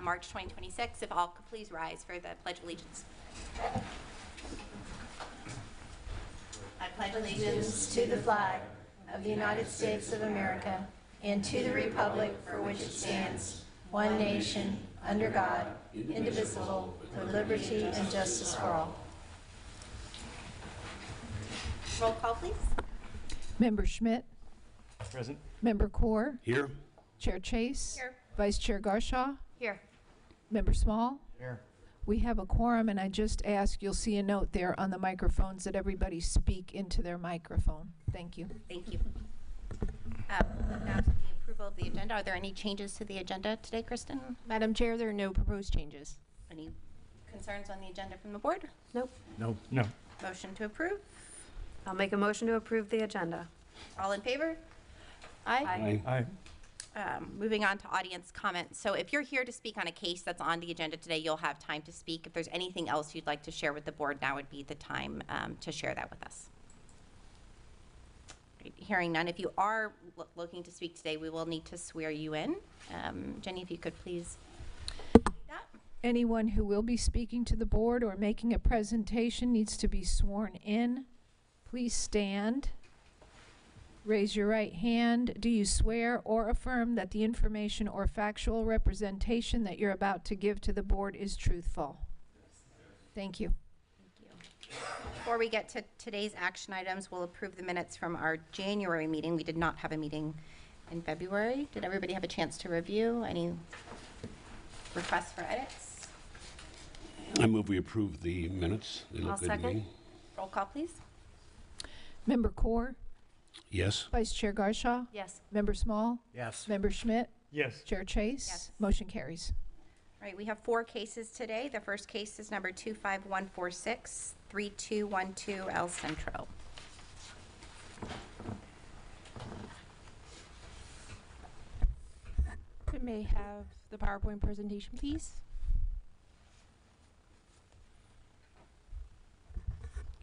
March 2026. If all could please rise for the Pledge of Allegiance. I pledge allegiance to the flag of the United States of America and to the republic for which it stands, one nation, under God, indivisible, with liberty and justice for all. Roll call, please. Member Schmidt. Present. Member Kaur. Here. Chair Chase. Here. Vice Chair Garshaw. Here. Member Small. Here. We have a quorum, and I just ask, you'll see a note there on the microphones that everybody speak into their microphone. Thank you. Thank you. Now to the approval of the agenda. Are there any changes to the agenda today, Kristen? Madam Chair, there are no proposed changes. Any concerns on the agenda from the board? Nope. No. No. Motion to approve. I'll make a motion to approve the agenda. All in favor? Aye. Aye. Moving on to audience comments. So if you're here to speak on a case that's on the agenda today, you'll have time to speak. If there's anything else you'd like to share with the board, now would be the time to share that with us. Great. Hearing none. If you are looking to speak today, we will need to swear you in. Jenny, if you could please do that. Anyone who will be speaking to the board or making a presentation needs to be sworn in. Please stand. Raise your right hand. Do you swear or affirm that the information or factual representation that you're about to give to the board is truthful? Thank you. Thank you. Before we get to today's action items, we'll approve the minutes from our January meeting. We did not have a meeting in February. Did everybody have a chance to review? Any requests for edits? I move we approve the minutes. They look I'll good to second. me. Roll call, please. Member Kaur. Yes. Vice Chair Garshaw. Yes. Member Small. Yes. Member Schmidt. Yes. Chair Chase. Yes. Motion carries. All right, we have 4 cases today. The first case is number 25146, 3212 El Centro. Could may have the PowerPoint presentation, please.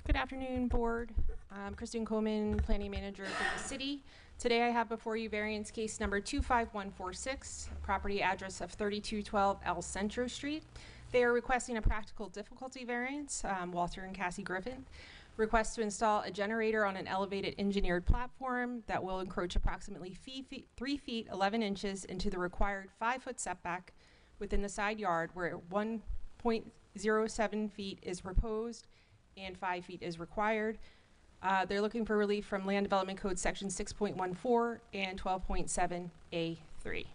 Good afternoon, board. I'm Kristen Coleman, planning manager for the city. Today I have before you variance case number 25146, property address of 3212 El Centro Street. They are requesting a practical difficulty variance, Walter and Cassie Griffin. Request to install a generator on an elevated engineered platform that will encroach approximately 3 feet 11 inches into the required 5-foot setback within the side yard, where 1.07 feet is proposed and 5 feet is required. They're looking for relief from Land Development Code Section 6.14 and 12.7A3.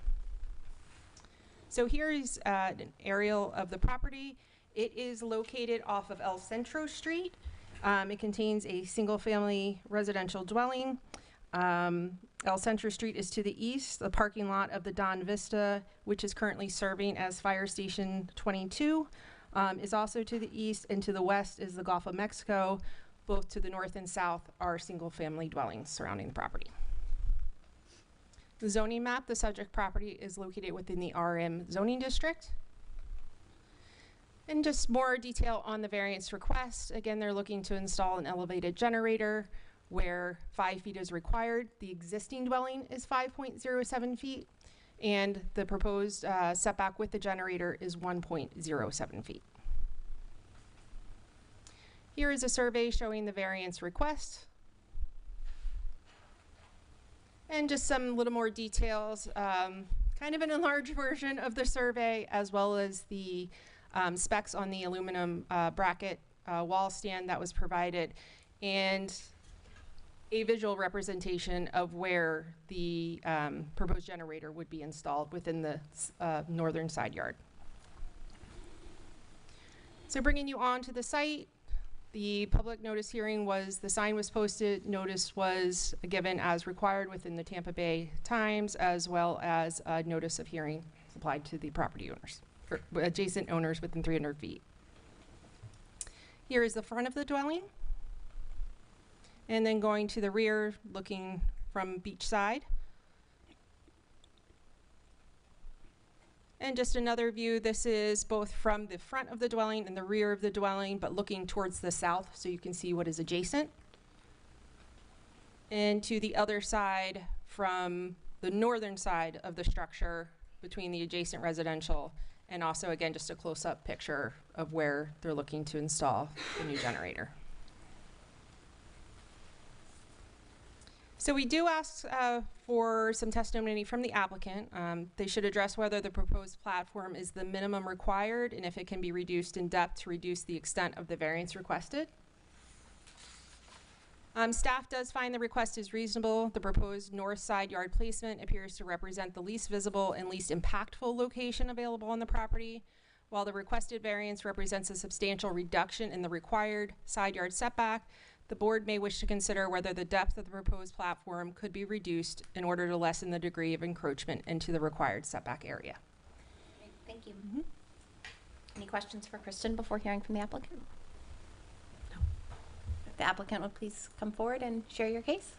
So here is an aerial of the property. It is located off of El Centro Street. It contains a single-family residential dwelling. El Centro Street is to the east. The parking lot of the Don Vista, which is currently serving as Fire Station 22, is also to the east, and to the west is the Gulf of Mexico. Both to the north and south are single-family dwellings surrounding the property. The zoning map, the subject property is located within the RM zoning district. And just more detail on the variance request. Again, they're looking to install an elevated generator where 5 feet is required. The existing dwelling is 5.07 feet, and the proposed setback with the generator is 1.07 feet. Here is a survey showing the variance request. And just some little more details, kind of an enlarged version of the survey, as well as the specs on the aluminum bracket wall stand that was provided, and a visual representation of where the proposed generator would be installed within the northern side yard. So bringing you on to the site, the public notice hearing was, the sign was posted, notice was given as required within the Tampa Bay Times, as well as a notice of hearing supplied to the property owners, for adjacent owners within 300 feet. Here is the front of the dwelling. And then going to the rear, looking from beach side. And just another view, this is both from the front of the dwelling and the rear of the dwelling, but looking towards the south so you can see what is adjacent. And to the other side, from the northern side of the structure between the adjacent residential And also, again, just a close-up picture of where they're looking to install the new generator. So we do ask for some testimony from the applicant. They should address whether the proposed platform is the minimum required and if it can be reduced in depth to reduce the extent of the variance requested. Staff does find the request is reasonable. The proposed north side yard placement appears to represent the least visible and least impactful location available on the property, while the requested variance represents a substantial reduction in the required side yard setback. The board may wish to consider whether the depth of the proposed platform could be reduced in order to lessen the degree of encroachment into the required setback area. Thank you. Any questions for Kristen before hearing from the applicant? No. If the applicant would please come forward and share your case.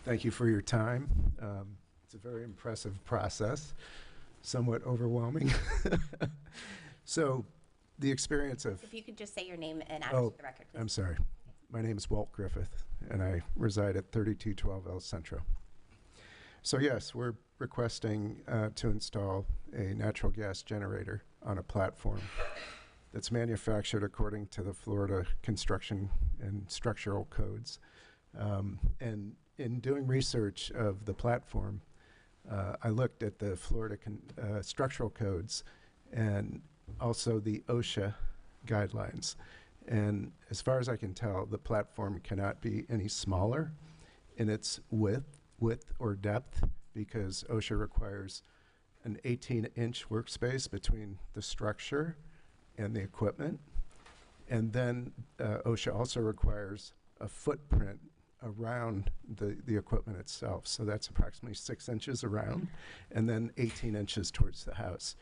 Thank you for your time. It's a very impressive process, somewhat overwhelming. So the experience of... If you could just say your name and address for the record, please. I'm sorry. My name is Walt Griffith, and I reside at 3212 El Centro. So yes, we're requesting to install a natural gas generator on a platform that's manufactured according to the Florida construction and structural codes. And in doing research of the platform, I looked at the Florida structural codes and also the OSHA guidelines. And as far as I can tell, the platform cannot be any smaller in its width or depth, because OSHA requires an 18-inch workspace between the structure and the equipment. And then OSHA also requires a footprint around the equipment itself. So that's approximately 6 inches around, and then 18 inches towards the house.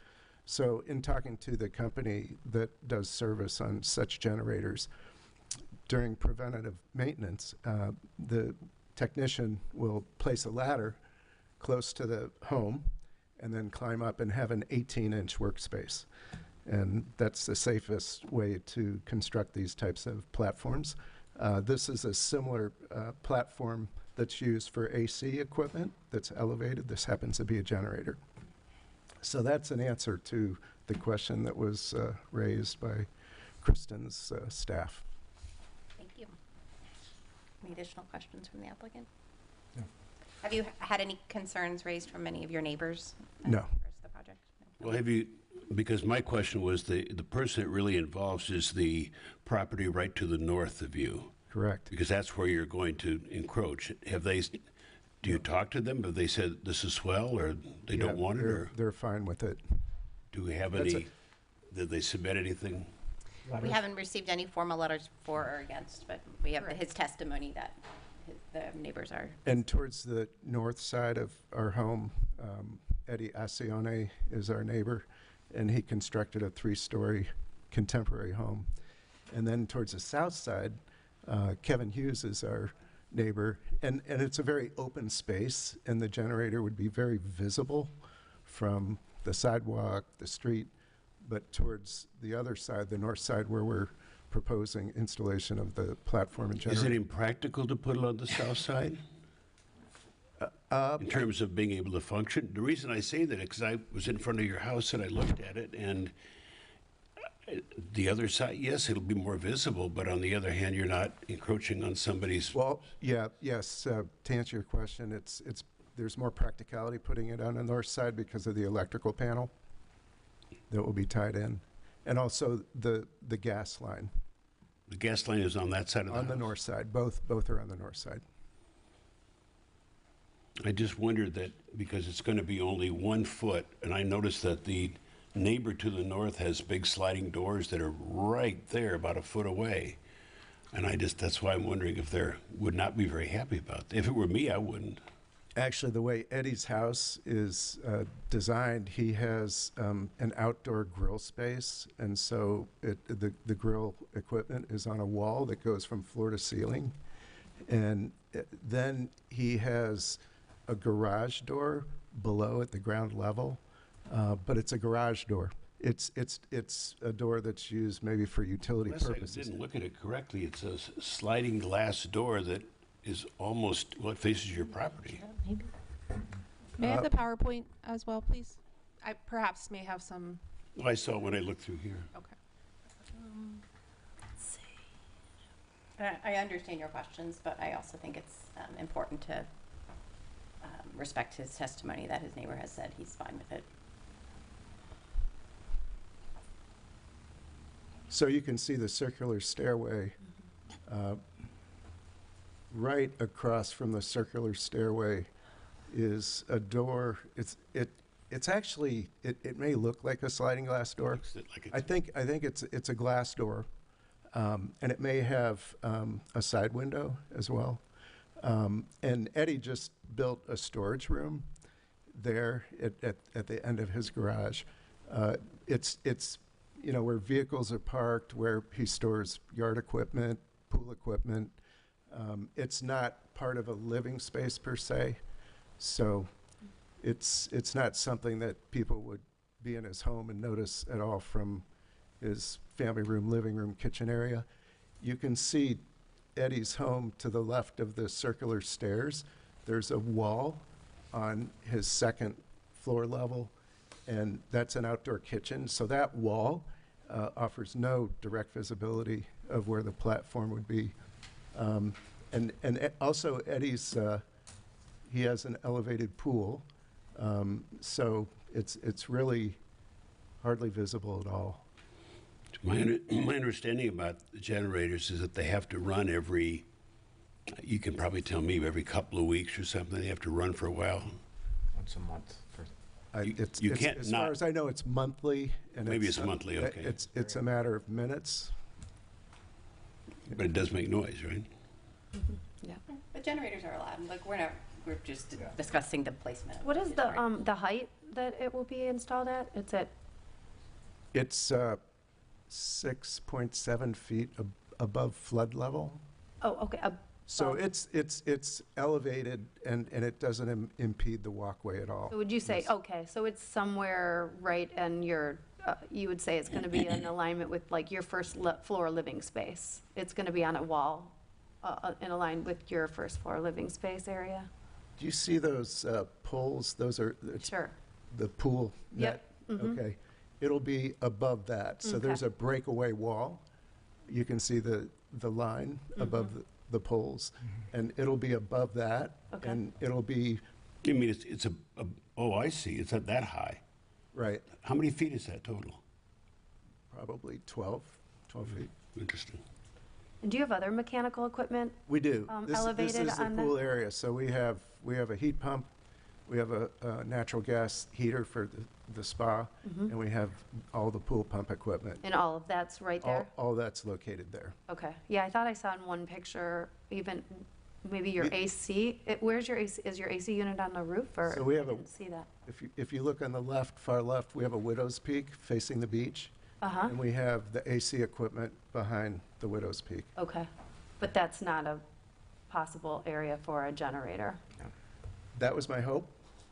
So in talking to the company that does service on such generators, during preventative maintenance, the technician will place a ladder close to the home and then climb up and have an 18-inch workspace. And that's the safest way to construct these types of platforms. This is a similar platform that's used for AC equipment that's elevated. This happens to be a generator. So that's an answer to the question that was raised by Kristen's staff. Thank you. Any additional questions from the applicant? No. Have you had any concerns raised from any of your neighbors? No. As far as the project? No. Well, have you, because my question was the person it really involves is the property right to the north of you, Correct. because that's where you're going to encroach. Have they, do you talk to them? Have they said this is swell, or they don't want it, or They're fine with it. do we have That's any, did they submit anything? We haven't received any formal letters for or against, but we have his testimony that the neighbors are. And towards the north side of our home, Eddie Acione is our neighbor, and he constructed a 3-story contemporary home. And then towards the south side, Kevin Hughes is our neighbor, and it's a very open space, and the generator would be very visible from the sidewalk, the street, but towards the other side, the north side, where we're proposing installation of the platform and generator. Is it impractical to put it on the south side? In terms of being able to function? The reason I say that is because I was in front of your house and I looked at it, and the other side, yes, it'll be more visible, but on the other hand, you're not encroaching on somebody's. Well, yes, to answer your question, there's more practicality putting it on the north side because of the electrical panel that will be tied in, and also the gas line. The gas line is on that side of the house? On the north side, both are on the north side. I just wondered that because it's going to be only 1 foot, and I noticed that the neighbor to the north has big sliding doors that are right there, about 1 foot away. And that's why I'm wondering if they would not be very happy about that. If it were me, I wouldn't. Actually, the way Eddie's house is designed, he has an outdoor grill space, and so the grill equipment is on a wall that goes from floor to ceiling. And then he has a garage door below at the ground level, but it's a garage door. It's a door that's used maybe for utility Unless purposes. I didn't look at it correctly, it's a sliding glass door that is almost, well, it faces your property. May I have the PowerPoint as well, please? I perhaps may have some, Well, I saw when I looked through here. okay. I understand your questions, but I also think it's important to respect his testimony that his neighbor has said he's fine with it. So you can see the circular stairway. Right across from the circular stairway is a door. It's actually, it may look like a sliding glass door. Looks like I think it's a glass door, and it may have a side window as well. And Eddie just built a storage room there at the end of his garage. It's where vehicles are parked, where he stores yard equipment, pool equipment. It's not part of a living space per se, so it's not something that people would be in his home and notice at all from his family room, living room, kitchen area. You can see Eddie's home to the left of the circular stairs. There's a wall on his second floor level, and that's an outdoor kitchen. So that wall offers no direct visibility of where the platform would be. And also Eddie's, he has an elevated pool, so it's really hardly visible at all. My understanding about the generators is that they have to run every, you can probably tell me, every couple of weeks or something. They have to run for a while. Once a month. You can't as not- far as I know, it's monthly. And Maybe it's monthly, okay. It's a matter of minutes. But it does make noise, right? Yeah. But generators are allowed. Like we're just discussing the placement. Of What is the generator. the height that it will be installed at? It's at, It's 6.7 feet above flood level. oh, okay, So Above. it's elevated, and it doesn't impede the walkway at all. so would you say, Yes. okay, so it's somewhere right, and you would say it's going to be in alignment with like your first floor living space? It's going to be on a wall in line with your first floor living space area? Do you see those poles? Those are it's Sure. the pool net? Yep. Mhm. Okay. It'll be above that. So there's Okay. a breakaway wall. You can see the line above the poles, and it'll be above that. Okay. And it'll be, I mean, it's oh, I see. It's at that high. right, How many feet is that total? probably 12 feet. Interesting. And do you have other mechanical equipment? We do. Elevated This is the on pool area. So we have a heat pump, we have a natural gas heater for the spa, and we have all the pool pump equipment. And all of that's right there? All that's located there. Okay. Yeah, I thought I saw in one picture, even maybe your AC. Where's your AC? Is your AC unit on the roof, or? So we have I a- didn't see that. If you look on the left, far left, we have a widow's peak facing the beach, Uh-huh. and we have the AC equipment behind the widow's peak. Okay. But that's not a possible area for a generator? That was my hope,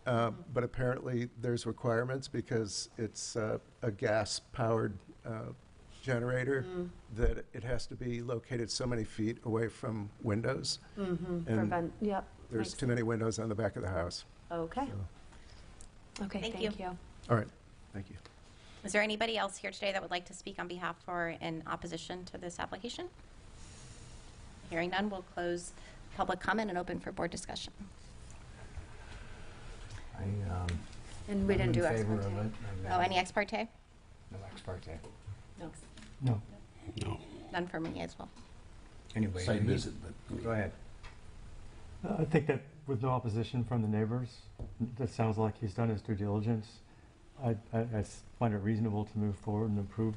but apparently there's requirements because it's a gas-powered generator that it has to be located so many feet away from windows. Mm-hmm. And Yep. there's makes too many windows on the back of the house. Okay. Okay, Thank thank you. you. All right, thank you. Is there anybody else here today that would like to speak on behalf or in opposition to this application? Hearing none, we'll close public comment and open for board discussion. And we didn't do I'm in favor ex of parte. it. Oh, any ex parte? No ex parte. No. No. No. None for me as well. Anyway. Site he- visit, but. Go ahead. I think that with no opposition from the neighbors, that sounds like he's done his due diligence. I find it reasonable to move forward and approve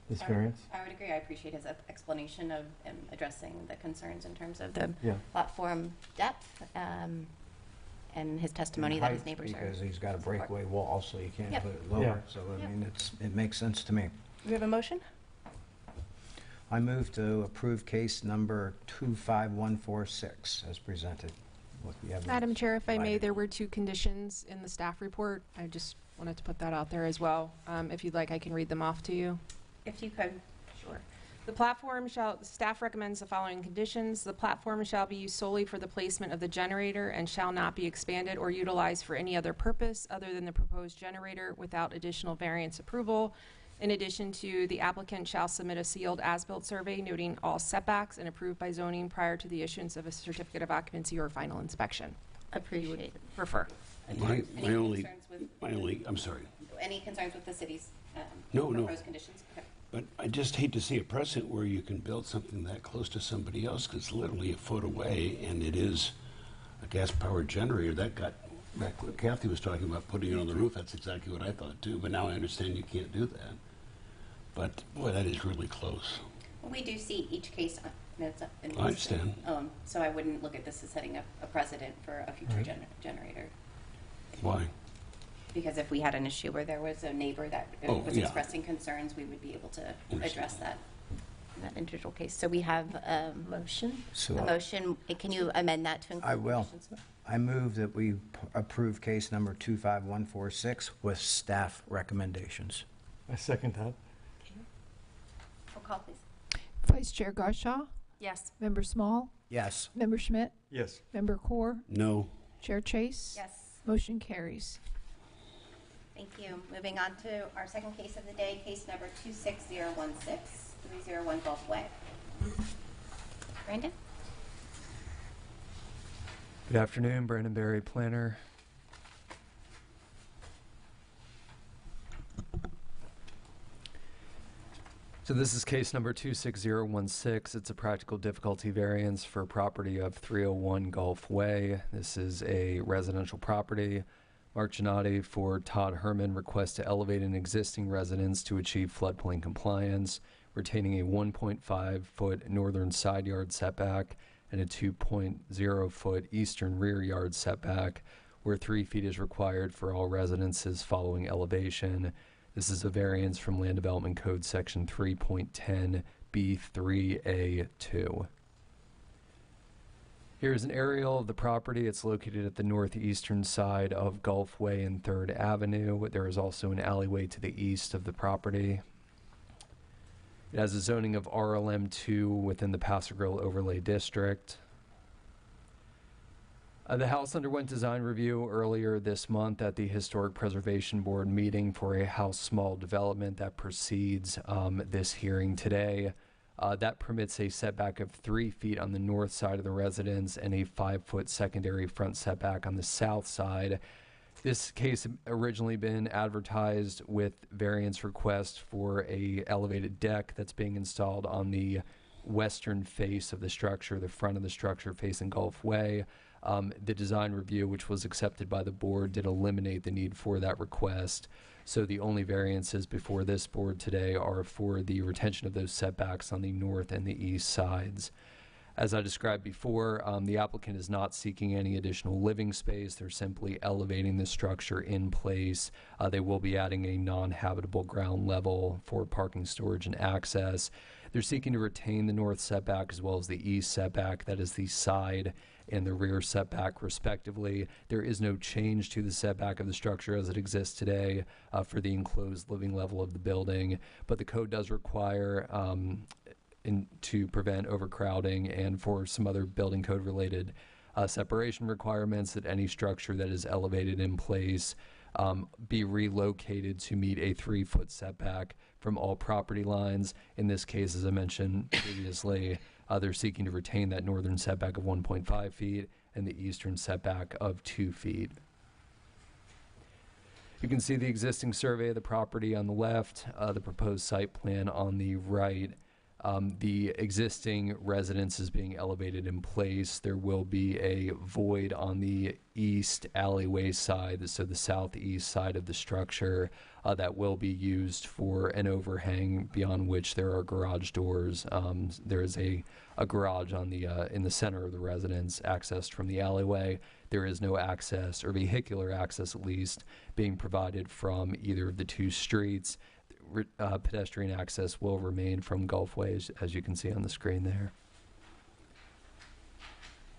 this variance. I would agree. I appreciate his explanation of addressing the concerns in terms of the Yeah. platform depth and his testimony And that his height, neighbors are. Because he's got a support. breakaway wall, so you can't Yep. put it lower. Yeah. So, I Yep. mean, it makes sense to me. Do we have a motion? I move to approve case number 25146 as presented. with the evidence Madam Chair, if I may, provided. there were 2 conditions in the staff report. I just wanted to put that out there as well. If you'd like, I can read them off to you. If you could, sure. Staff recommends the following conditions. The platform shall be used solely for the placement of the generator and shall not be expanded or utilized for any other purpose other than the proposed generator without additional variance approval. In addition to, the applicant shall submit a sealed as-built survey noting all setbacks and approved by zoning prior to the issuance of a certificate of occupancy or final inspection. Appreciate it. Prefer. My Any only, concerns with, I'm sorry. any concerns with the city's No, no. proposed conditions? Okay. But I just hate to see a precedent where you can build something that close to somebody else that's literally a foot away, and it is a gas-powered generator. That got, back what Kathy was talking about, putting it on the roof, that's exactly what I thought too, but now I understand you can't do that. But, boy, that is really close. Well, we do see each case notes up in. I understand. So I wouldn't look at this as setting a precedent for a future generator. Why? Because if we had an issue where there was a neighbor that Oh, was yeah. expressing concerns, we would be able to Understand. address that in that individual case. So we have a motion. So A motion. Can you amend that to include I will. conditions? I move that we approve case number 25146 with staff recommendations. I second that. Roll call, please. Vice Chair Garshaw, Yes. Member Small, Yes. Member Schmidt, Yes. Member Core, No. Chair Chase. Yes. Motion carries. Thank you. Moving on to our second case of the day, case number 26016, 301 Gulf Way. Brandon? Good afternoon, Brandon Berry, planner. So this is case number 26016. It's a practical difficulty variance for a property of 301 Gulf Way. This is a residential property. Mark Gennady for Todd Herman requests to elevate an existing residence to achieve floodplain compliance, retaining a 1.5-foot northern side yard setback and a 2.0-foot eastern rear yard setback, where 3 feet is required for all residences following elevation. This is a variance from Land Development Code Section 3.10 B3A2. Here's an aerial of the property. It's located at the northeastern side of Gulf Way and 3rd Avenue. There is also an alleyway to the east of the property. It has a zoning of RLM2 within the Paso Grillo Overlay District. The house underwent design review earlier this month at the Historic Preservation Board meeting for a house small development that precedes this hearing today. That permits a setback of 3 feet on the north side of the residence and a 5-foot secondary front setback on the south side. This case had originally been advertised with variance request for a elevated deck that's being installed on the western face of the structure, the front of the structure facing Gulf Way. The design review, which was accepted by the board, did eliminate the need for that request. So the only variances before this board today are for the retention of those setbacks on the north and the east sides. As I described before, the applicant is not seeking any additional living space. They're simply elevating the structure in place. They will be adding a non-habitable ground level for parking, storage, and access. They're seeking to retain the north setback as well as the east setback, that is the side and the rear setback respectively. There is no change to the setback of the structure as it exists today for the enclosed living level of the building, but the code does require to prevent overcrowding and for some other building code related separation requirements that any structure that is elevated in place be relocated to meet a 3-foot setback from all property lines. In this case, as I mentioned previously, they're seeking to retain that northern setback of 1.5 feet and the eastern setback of 2 feet. You can see the existing survey of the property on the left, the proposed site plan on the right. The existing residence is being elevated in place. There will be a void on the east alleyway side, so the southeast side of the structure, that will be used for an overhang beyond which there are garage doors. There is a garage on the in the center of the residence, accessed from the alleyway. There is no access, or vehicular access at least, being provided from either of the two streets. Pedestrian access will remain from Gulf Way, as you can see on the screen there.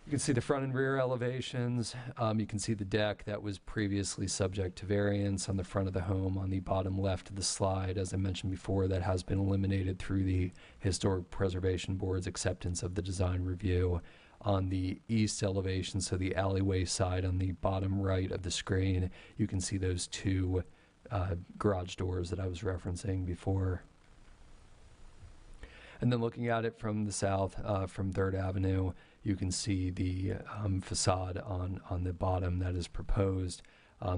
You can see the front and rear elevations. You can see the deck that was previously subject to variance on the front of the home on the bottom left of the slide. As I mentioned before, that has been eliminated through the Historic Preservation Board's acceptance of the design review. On the east elevation, so the alleyway side on the bottom right of the screen, you can see those two garage doors that I was referencing before. And then looking at it from the south, from 3rd Avenue, you can see the facade on the bottom that is proposed.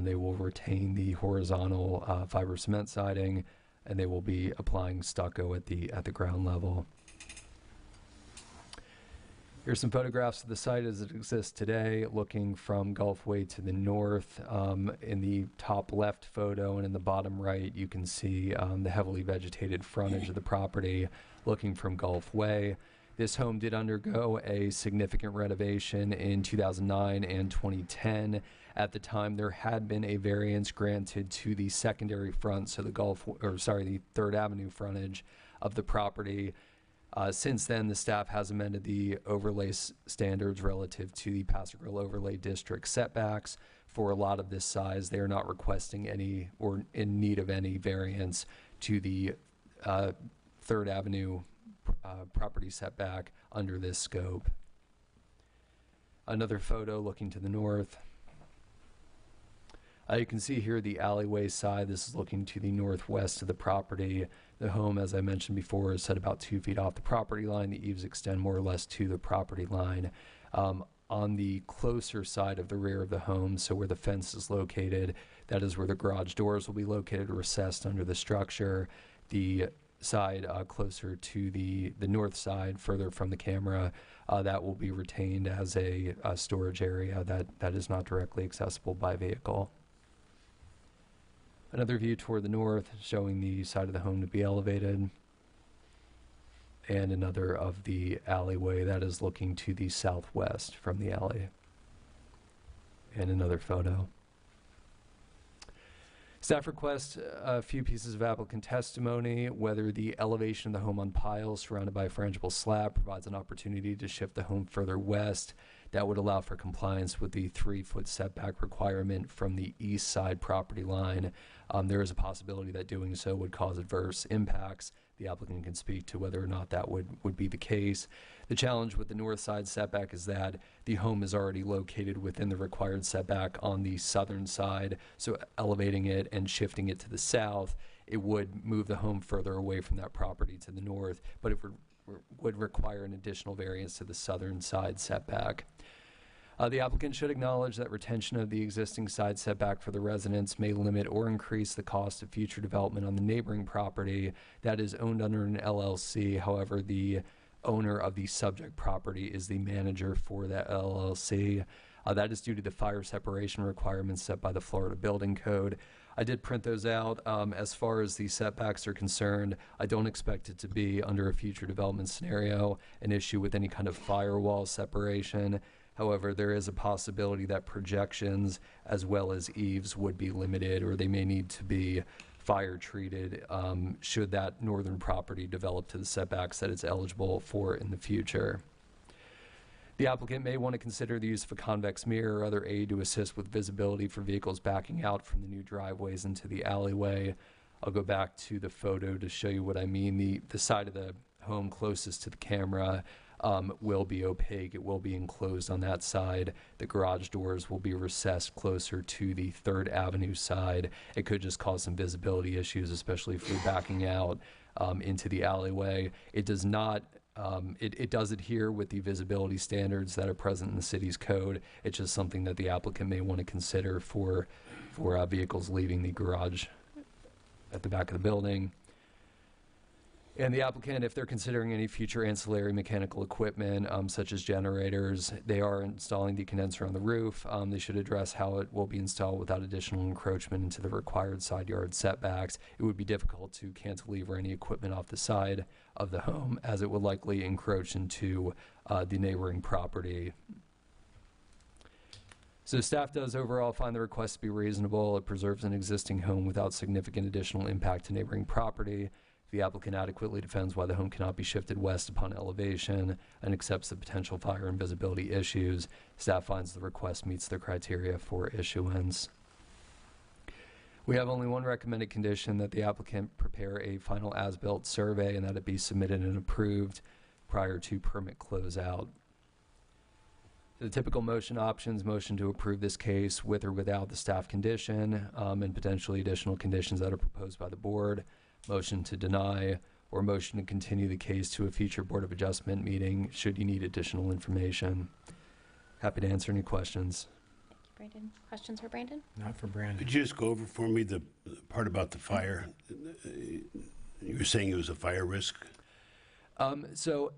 They will retain the horizontal fiber cement siding, and they will be applying stucco at the ground level. Here's some photographs of the site as it exists today, looking from Gulfway to the north. In the top left photo and in the bottom right, you can see the heavily vegetated frontage of the property looking from Gulfway. This home did undergo a significant renovation in 2009 and 2010. At the time, there had been a variance granted to the secondary front, so the 3rd Avenue frontage of the property. Since then, the staff has amended the overlay standards relative to the Paso Grill Overlay District setbacks. For a lot of this size, they are not requesting any or in need of any variance to the 3rd Avenue property setback under this scope. Another photo looking to the north. You can see here the alleyway side. This is looking to the northwest of the property. The home, as I mentioned before, is set about 2 feet off the property line. The eaves extend more or less to the property line. On the closer side of the rear of the home, so where the fence is located, that is where the garage doors will be located, recessed under the structure. The side closer to the north side, further from the camera, that will be retained as a storage area that is not directly accessible by vehicle. Another view toward the north, showing the side of the home to be elevated. And another of the alleyway that is looking to the southwest from the alley. And another photo. Staff requests a few pieces of applicant testimony, whether the elevation of the home on piles surrounded by a frangible slab provides an opportunity to shift the home further west. That would allow for compliance with the 3-foot setback requirement from the east side property line. There is a possibility that doing so would cause adverse impacts. The applicant can speak to whether or not that would be the case. The challenge with the north side setback is that the home is already located within the required setback on the southern side, so elevating it and shifting it to the south, it would move the home further away from that property to the north, but it would require an additional variance to the southern side setback. The applicant should acknowledge that retention of the existing side setback for the residents may limit or increase the cost of future development on the neighboring property that is owned under an LLC. However, the owner of the subject property is the manager for that LLC. That is due to the fire separation requirements set by the Florida Building Code. I did print those out. As far as the setbacks are concerned, I don't expect it to be, under a future development scenario, an issue with any kind of firewall separation. However, there is a possibility that projections as well as eaves would be limited, or they may need to be fire treated should that northern property develop to the setbacks that it's eligible for in the future. The applicant may want to consider the use of a convex mirror or other aid to assist with visibility for vehicles backing out from the new driveways into the alleyway. I'll go back to the photo to show you what I mean. The side of the home closest to the camera will be opaque. It will be enclosed on that side. The garage doors will be recessed closer to the 3rd Avenue side. It could just cause some visibility issues, especially if you're backing out into the alleyway. It does not, it does adhere with the visibility standards that are present in the city's code. It's just something that the applicant may want to consider for vehicles leaving the garage at the back of the building. And the applicant, if they're considering any future ancillary mechanical equipment, such as generators, they are installing the condenser on the roof. They should address how it will be installed without additional encroachment into the required side yard setbacks. It would be difficult to cantilever any equipment off the side of the home, as it would likely encroach into the neighboring property. So staff does overall find the request to be reasonable. It preserves an existing home without significant additional impact to neighboring property. If the applicant adequately defends why the home cannot be shifted west upon elevation and accepts the potential fire and visibility issues, staff finds the request meets the criteria for issuance. We have only one recommended condition, that the applicant prepare a final as-built survey and that it be submitted and approved prior to permit closeout. The typical motion options: motion to approve this case with or without the staff condition, and potentially additional conditions that are proposed by the board, motion to deny, or motion to continue the case to a future Board of Adjustment meeting should you need additional information. Happy to answer any questions. Brandon, questions for Brandon? Not for Brandon. Could you just go over for me the part about the fire? You were saying it was a fire risk? So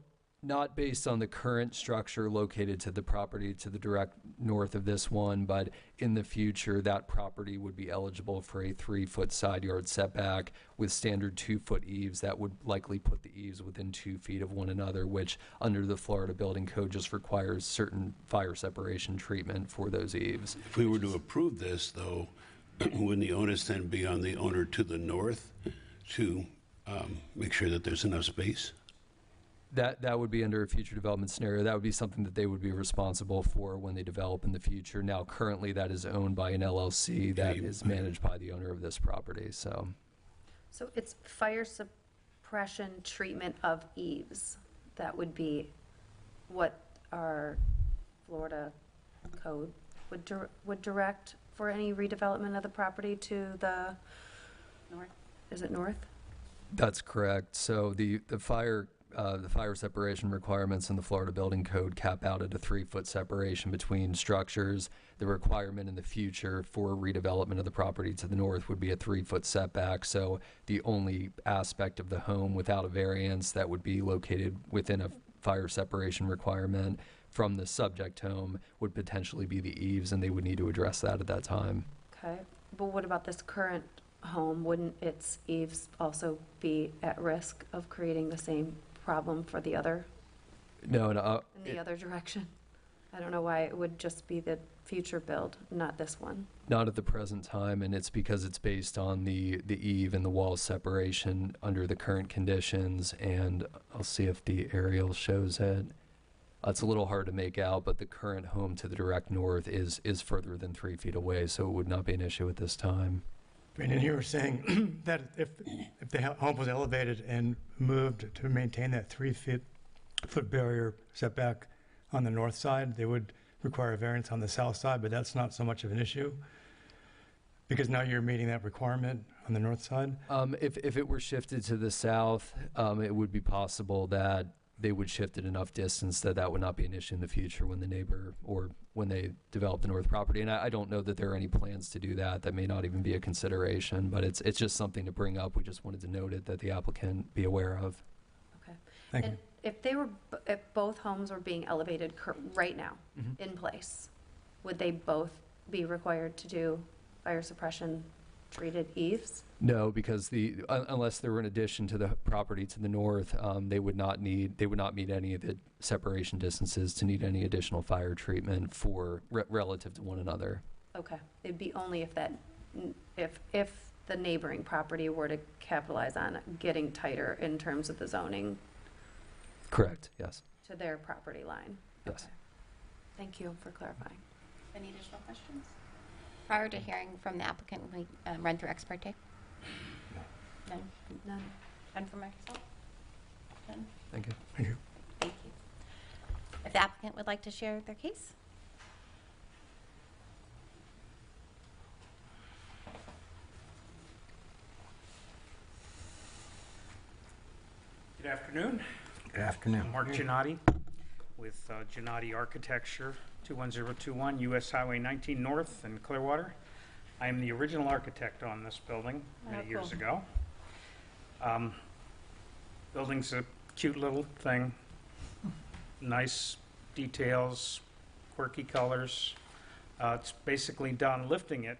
not based on the current structure located to the property to the direct north of this one, but in the future, that property would be eligible for a 3-foot side yard setback with standard 2-foot eaves that would likely put the eaves within 2 feet of one another, which under the Florida Building Code just requires certain fire separation treatment for those eaves. If we were to approve this, though, wouldn't the onus then be on the owner to the north to make sure that there's enough space? That would be under a future development scenario. That would be something that they would be responsible for when they develop in the future. Now, currently, that is owned by an LLC that is managed by the owner of this property, so. So it's fire suppression treatment of eaves. That would be what our Florida code would direct for any redevelopment of the property to the north. Is it north? That's correct. So the fire separation requirements in the Florida Building Code cap out at a 3-foot separation between structures. The requirement in the future for redevelopment of the property to the north would be a 3-foot setback. So the only aspect of the home without a variance that would be located within a fire separation requirement from the subject home would potentially be the eaves, and they would need to address that at that time. Okay, but what about this current home? Wouldn't its eaves also be at risk of creating the same problem for the other, No, in the other direction? I don't know why it would just be the future build, not this one. not at the present time, and it's because it's based on the eave and the wall separation under the current conditions, and I'll see if the aerial shows it. It's a little hard to make out, but the current home to the direct north is further than 3 feet away, so it would not be an issue at this time. Brandon, you were saying that if the home was elevated and moved to maintain that 3-foot barrier setback on the north side, they would require a variance on the south side, but that's not so much of an issue because now you're meeting that requirement on the north side? If it were shifted to the south, it would be possible that they would shift it enough distance that would not be an issue in the future when the neighbor or when they develop the north property. And I don't know that there are any plans to do that. That may not even be a consideration, but it's just something to bring up. We just wanted to note it that the applicant be aware of. Okay. Thank And if both homes were being elevated right now in place, would they both be required to do fire suppression treated eaves? No, because unless there were an addition to the property to the north, they would not meet any of the separation distances to need any additional fire treatment for relative to one another. Okay, it'd be only if the neighboring property were to capitalize on getting tighter in terms of the zoning Correct, yes. to their property line. Yes. Okay. Thank you for clarifying. Any additional questions? Prior to hearing from the applicant, will we run through ex parte? None? None. None for myself? None? Thank you. Thank you. Thank you. If the applicant would like to share their case? Good afternoon. Good afternoon. I'm Mark Giannotti with Giannotti Architecture, 21021 US Highway 19 North in Clearwater. I am the original architect on this building many years ago. Building's a cute little thing. Nice details, quirky colors. It's basically done. Lifting it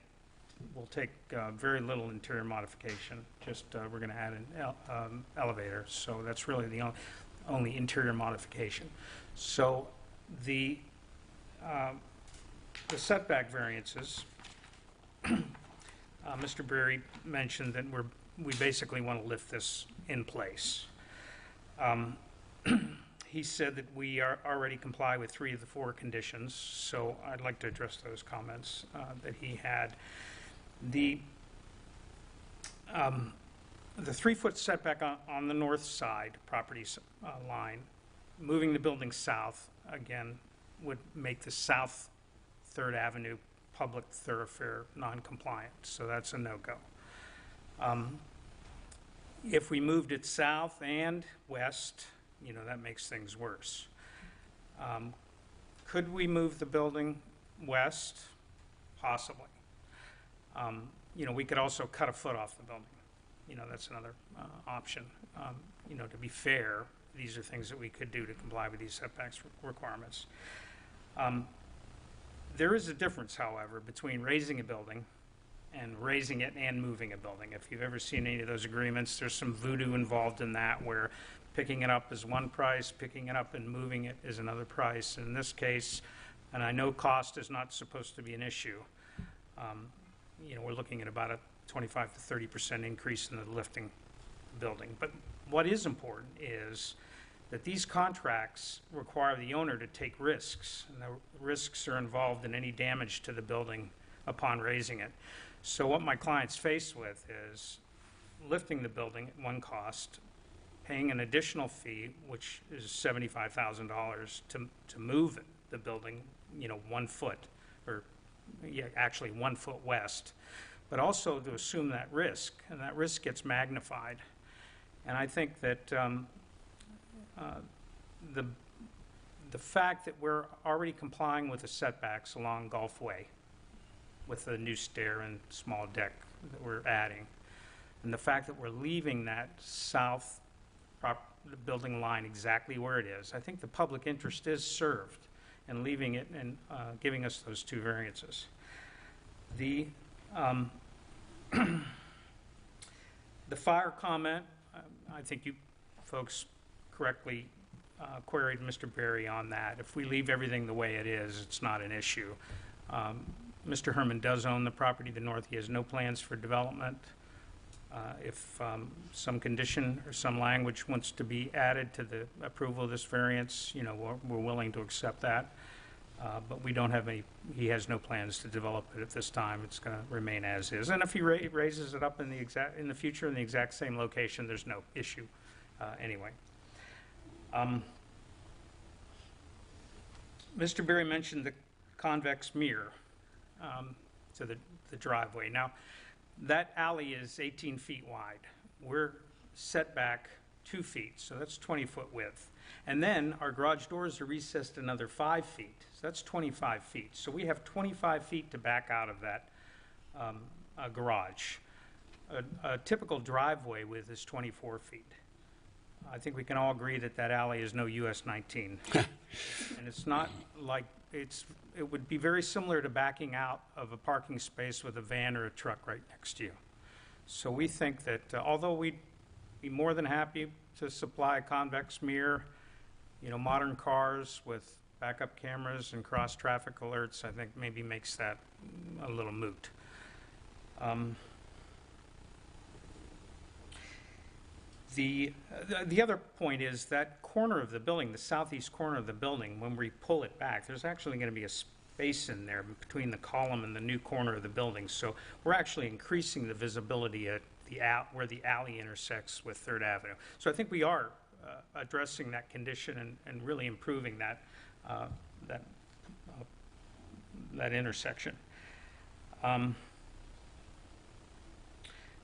will take very little interior modification. Just we're going to add an elevator, so that's really the only interior modification. So the setback variances, Mr. Berry mentioned that we're we basically want to lift this in place. He said that we are already comply with 3 of the 4 conditions, so I'd like to address those comments that he had. The 3-foot setback on the north side property line, moving the building south, again, would make the South 3rd Avenue public thoroughfare non-compliant, so that's a no-go. If we moved it south and west, you know, that makes things worse. Could we move the building west? Possibly. You know, we could also cut a foot off the building. You know, that's another option. You know, to be fair, these are things that we could do to comply with these setbacks requirements. There is a difference, however, between raising a building and raising it and moving a building. If you've ever seen any of those agreements, there's some voodoo involved in that, where picking it up is one price, picking it up and moving it is another price. In this case, and I know cost is not supposed to be an issue, you know, we're looking at about a 25 to 30% increase in the lifting building. But what is important is that these contracts require the owner to take risks, and the risks are involved in any damage to the building upon raising it. So what my client's faced with is lifting the building at one cost, paying an additional fee, which is $75,000 to move the building, you know, 1 foot, or yeah, actually 1 foot west, but also to assume that risk, and that risk gets magnified. And I think that the fact that we're already complying with the setbacks along Gulf Way with the new stair and small deck that we're adding, and the fact that we're leaving that south the building line exactly where it is, I think the public interest is served in leaving it and giving us those 2 variances. The the fire comment, I think you folks correctly queried Mr. Berry on that. If we leave everything the way it is, it's not an issue. Mr. Herman does own the property to the north. He has no plans for development. If some condition or some language wants to be added to the approval of this variance, you know, we're willing to accept that. But we don't have any, he has no plans to develop it at this time. It's going to remain as is. And if he raises it up in the future in the exact same location, there's no issue anyway. Mr. Berry mentioned the convex mirror to the driveway. Now, that alley is 18 feet wide. We're set back 2 feet, so that's 20-foot width. And then our garage doors are recessed another 5 feet, so that's 25 feet. So we have 25 feet to back out of that garage. A typical driveway width is 24 feet. I think we can all agree that that alley is no US 19. And it's not like, it would be very similar to backing out of a parking space with a van or a truck right next to you. So we think that although we'd be more than happy to supply a convex mirror, you know, modern cars with backup cameras and cross traffic alerts, I think maybe makes that a little moot. The other point is that corner of the building, the southeast corner of the building, when we pull it back, there's actually going to be a space in there between the column and the new corner of the building. So we're actually increasing the visibility at where the alley intersects with 3rd Avenue. So I think we are addressing that condition and really improving that intersection.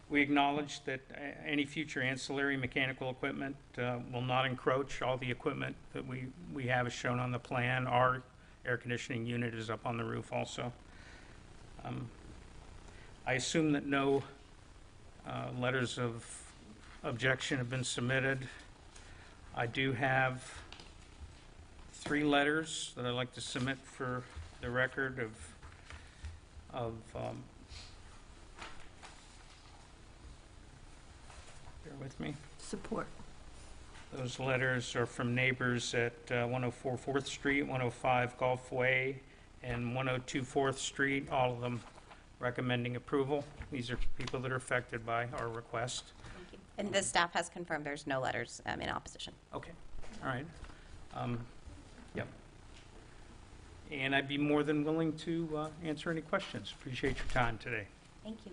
We acknowledge that any future ancillary mechanical equipment will not encroach. All the equipment that we have is shown on the plan. Our air conditioning unit is up on the roof also. I assume that no letters of objection have been submitted. I do have 3 letters that I'd like to submit for the record of bear with me. Support. Those letters are from neighbors at 104 4th Street, 105 Gulf Way, and 102 4th Street. All of them recommending approval. These are people that are affected by our request. Thank you. And the staff has confirmed there's no letters in opposition. Okay, all right. Yep. And I'd be more than willing to answer any questions. Appreciate your time today. Thank you.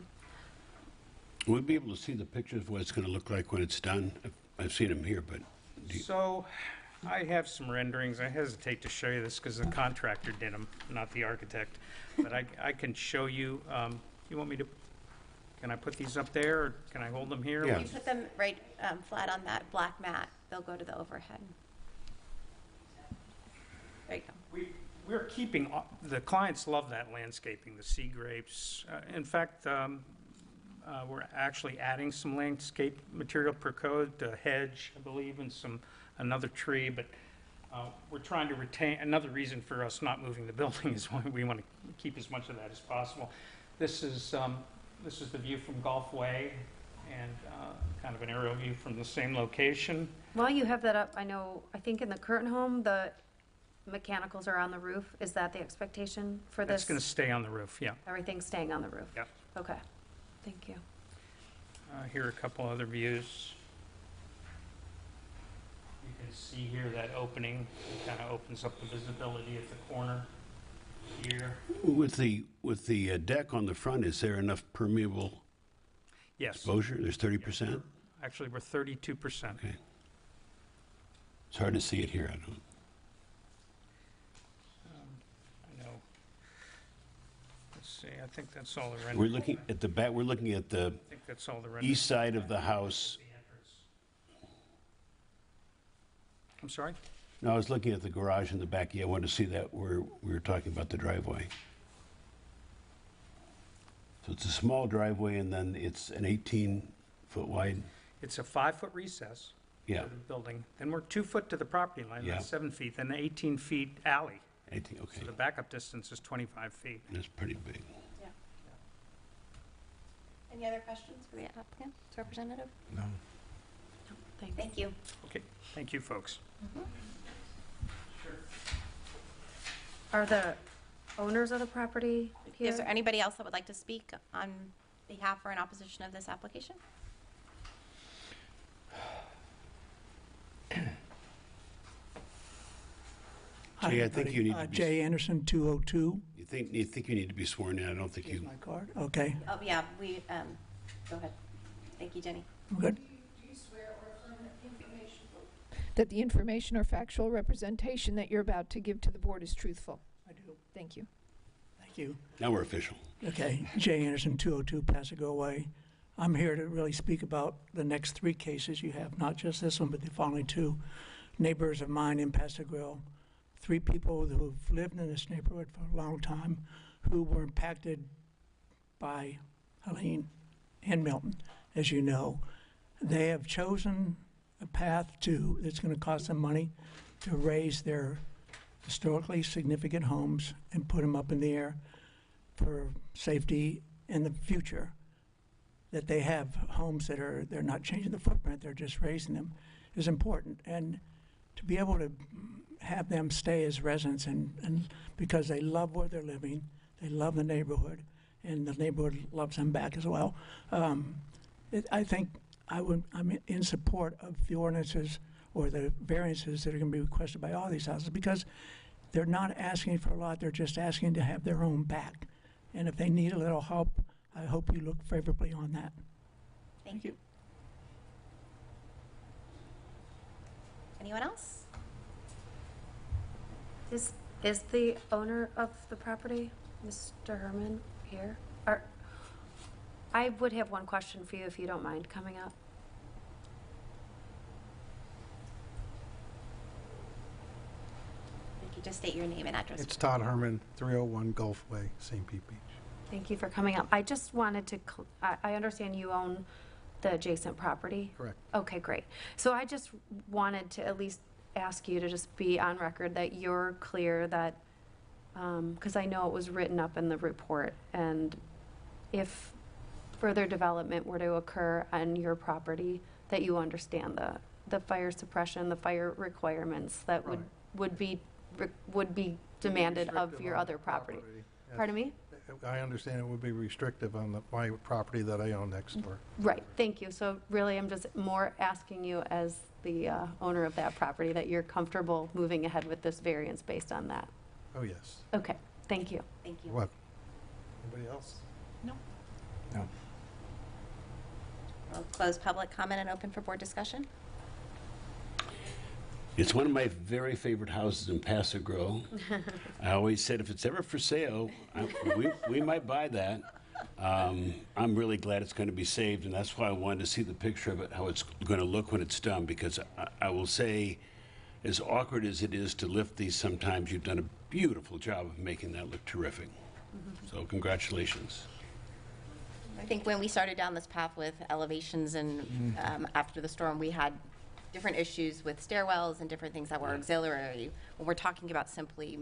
We'll be able to see the pictures of what it's going to look like when it's done. I've seen them here, but So I have some renderings. I hesitate to show you this because the contractor did them, not the architect. But I can show you, you want me to, can I put these up there or can I hold them here? Yeah. You put them right flat on that black mat. They'll go to the overhead. There you go. We're keeping, the clients love that landscaping, the sea grapes. In fact, we're actually adding some landscape material per code, a hedge, I believe, and another tree, but we're trying to retain, another reason for us not moving the building is why we want to keep as much of that as possible. This is the view from Gulf Way and kind of an aerial view from the same location. While you have that up, I think in the current home, the mechanicals are on the roof. Is that the expectation for this? It's going to stay on the roof, yeah. Everything's staying on the roof? Yep. Okay, thank you. Here are a couple other views. You can see here that opening, it kind of opens up the visibility at the corner here. with the deck on the front, is there enough permeable Yes, exposure? There's 30%? actually, we're 32%. Okay. It's hard to see it here, I don't. I know. Let's see, I think that's all the rendering. We're looking at the back, we're looking at the I think that's all the rendering. east side of the house. I'm sorry? No, I was looking at the garage in the back. Yeah, I wanted to see that where we were talking about the driveway. So it's a small driveway and then it's an 18-foot wide. It's a 5-foot recess Yeah, to the building. Then we're 2 foot to the property line, Yeah. that's 7 feet, then 18 feet alley. 18, okay. So the backup distance is 25 feet. That's pretty big. Any other questions for the applicant's representative? No. Thanks. Thank you. Okay, thank you, folks. Are the owners of the property here? Is there anybody else that would like to speak on behalf or in opposition of this application? Jay, I think you need to be. Jay Anderson, 202. You think you need to be sworn in? I don't think Here's you. my card. Okay, Oh, yeah, go ahead. Thank you, Jenny. good. That the information or factual representation that you're about to give to the board is truthful. I do. Thank you. Thank you. Now we're official. Okay, Jay Anderson, 202 Pasago Way. I'm here to really speak about the next 3 cases you have, not just this one, but the following 2. Neighbors of mine in Pasago, 3 people who've lived in this neighborhood for a long time, who were impacted by Helene and Milton, as you know. They have chosen a path that's going to cost them money to raise their historically significant homes and put them up in the air for safety in the future. That they have homes that they're not changing the footprint, they're just raising them, is important. And to be able to have them stay as residents and because they love where they're living, they love the neighborhood, and the neighborhood loves them back as well. I think I'm in support of the ordinances or the variances that are going to be requested by all these houses because they're not asking for a lot, they're just asking to have their own back. And if they need a little help, I hope you look favorably on that. Thank you. Anyone else? Is the owner of the property, Mr. Herman, here? I would have one question for you if you don't mind coming up. If you just state your name and address. It's Todd Herman, 301 Gulf Way, St. Pete Beach. Thank you for coming up. I just wanted to, I understand you own the adjacent property? Correct. Okay, great. So I just wanted to at least ask you to just be on record that you're clear that, because I know it was written up in the report, and if further development were to occur on your property, that you understand the fire suppression, the fire requirements that would be demanded of Restrictive your on other property. Pardon me? I understand it would be restrictive on my property that I own next door. Right, thank you. So really, I'm just more asking you as the owner of that property that you're comfortable moving ahead with this variance based on that. Oh, yes. Okay, thank you. Thank you. What? Anybody else? No. We'll close public comment and open for board discussion. It's one of my very favorite houses in Paso Grow. I always said if it's ever for sale, we might buy that. I'm really glad it's going to be saved, and that's why I wanted to see the picture of it, how it's going to look when it's done, because I will say, as awkward as it is to lift these sometimes, you've done a beautiful job of making that look terrific. So congratulations. I think when we started down this path with elevations and after the storm, we had different issues with stairwells and different things that were auxiliary. When we're talking about simply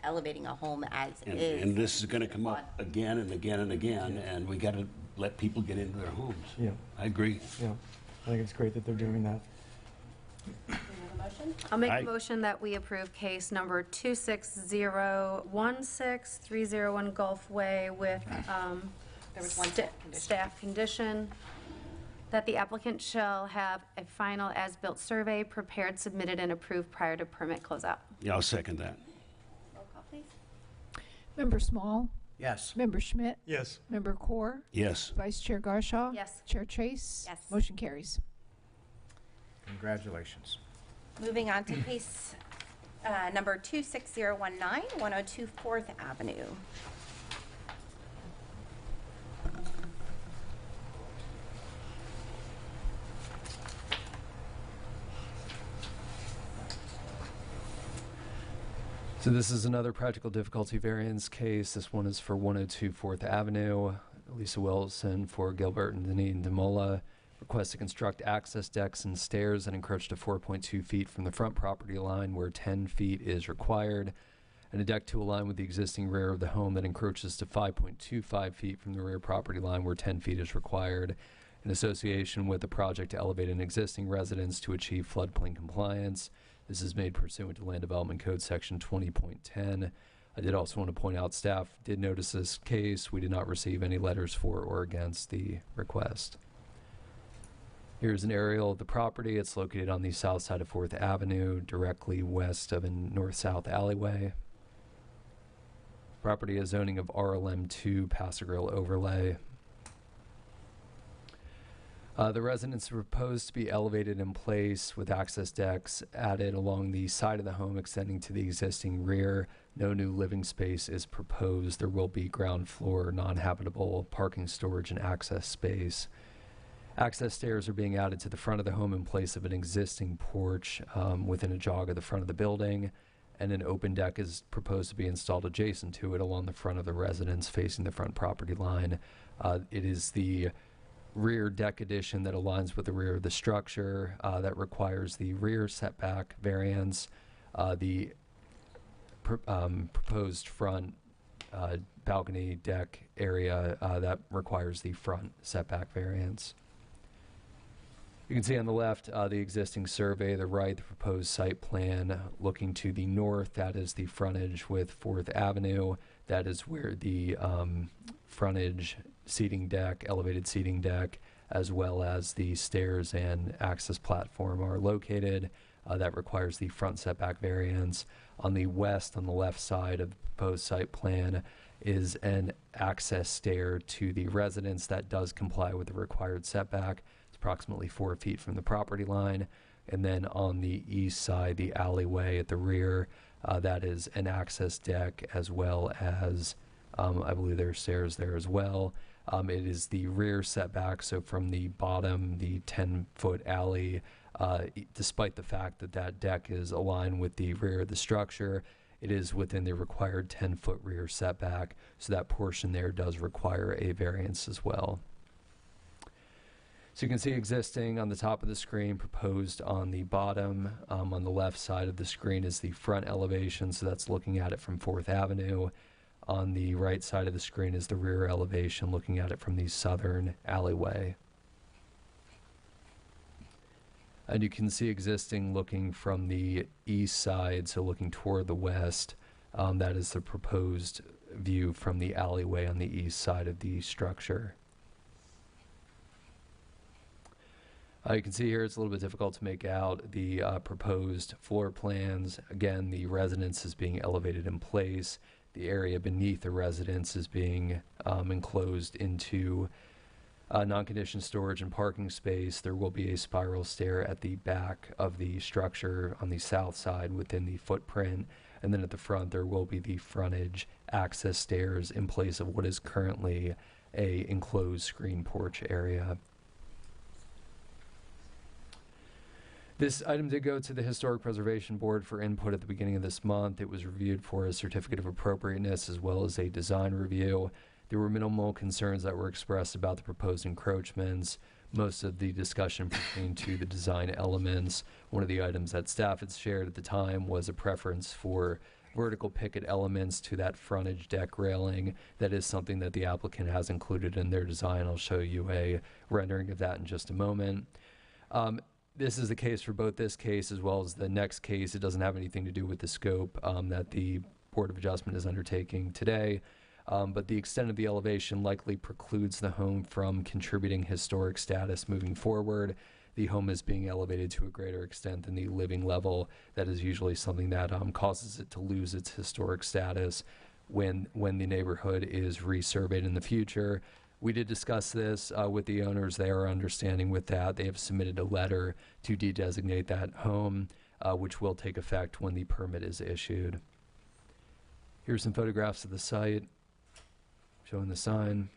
elevating a home as is. And this is going to come up again and again and again, and we got to let people get into their homes. Yeah, I agree. yeah. I think it's great that they're doing that. I'll make Aye. a motion that we approve case number 26016301 Gulf Way with There was one staff condition that the applicant shall have a final as-built survey prepared, submitted, and approved prior to permit closeout. Yeah, I'll second that. Roll call, please. Member Small, Yes. Member Schmidt, Yes. Member Core, Yes. Vice Chair Garshaw. Yes. Chair Chase. Yes. Motion carries. Congratulations. Moving on to case number 26019, 102 4th Avenue. So this is another practical difficulty variance case. This one is for 102 4th Avenue. Lisa Wilson for Gilbert and Deneen DeMola requests to construct access decks and stairs that encroach to 4.2 feet from the front property line where 10 feet is required, and a deck to align with the existing rear of the home that encroaches to 5.25 feet from the rear property line where 10 feet is required, in association with the project to elevate an existing residence to achieve floodplain compliance. This is made pursuant to Land Development Code Section 20.10. I did also want to point out staff did notice this case. We did not receive any letters for or against the request. Here's an aerial of the property. It's located on the south side of 4th Avenue, directly west of a north-south alleyway. Property is zoning of RLM2 Paso Grill overlay. The residence is proposed to be elevated in place with access decks added along the side of the home extending to the existing rear. No new living space is proposed. There will be ground floor, non-habitable parking, storage, and access space. Access stairs are being added to the front of the home in place of an existing porch within a jog of the front of the building, and an open deck is proposed to be installed adjacent to it along the front of the residence facing the front property line. It is the rear deck addition that aligns with the rear of the structure that requires the rear setback variance. The proposed front balcony deck area that requires the front setback variance. You can see on the left the existing survey, the right, the proposed site plan. Looking to the north, that is the frontage with 4th Avenue. That is where the frontage seating deck, elevated seating deck, as well as the stairs and access platform are located. That requires the front setback variance. On the west, on the left side of the proposed site plan, is an access stair to the residence that does comply with the required setback. It's approximately 4 feet from the property line. And then on the east side, the alleyway at the rear, that is an access deck, as well as I believe there are stairs there as well. It is the rear setback, so from the bottom, the 10-foot alley, despite the fact that that deck is aligned with the rear of the structure, it is within the required 10-foot rear setback, so that portion there does require a variance as well. So you can see existing on the top of the screen, proposed on the bottom. On the left side of the screen is the front elevation, so that's looking at it from 4th Avenue. On the right side of the screen is the rear elevation, looking at it from the southern alleyway. And you can see existing looking from the east side, so looking toward the west. That is the proposed view from the alleyway on the east side of the structure. You can see here it's a little bit difficult to make out the proposed floor plans. Again, the residence is being elevated in place. The area beneath the residence is being enclosed into non-conditioned storage and parking space. There will be a spiral stair at the back of the structure on the south side within the footprint. And then at the front, there will be the frontage access stairs in place of what is currently a enclosed screen porch area. This item did go to the Historic Preservation Board for input at the beginning of this month. It was reviewed for a certificate of appropriateness as well as a design review. There were minimal concerns that were expressed about the proposed encroachments. Most of the discussion pertained to the design elements. One of the items that staff had shared at the time was a preference for vertical picket elements to that frontage deck railing. That is something that the applicant has included in their design. I'll show you a rendering of that in just a moment. This is the case for both this case as well as the next case. It doesn't have anything to do with the scope that the Board of Adjustment is undertaking today. But the extent of the elevation likely precludes the home from contributing historic status moving forward. The home is being elevated to a greater extent than the living level. That is usually something that causes it to lose its historic status when the neighborhood is resurveyed in the future. We did discuss this with the owners. They are understanding with that. They have submitted a letter to de-designate that home, which will take effect when the permit is issued. Here's some photographs of the site showing the sign.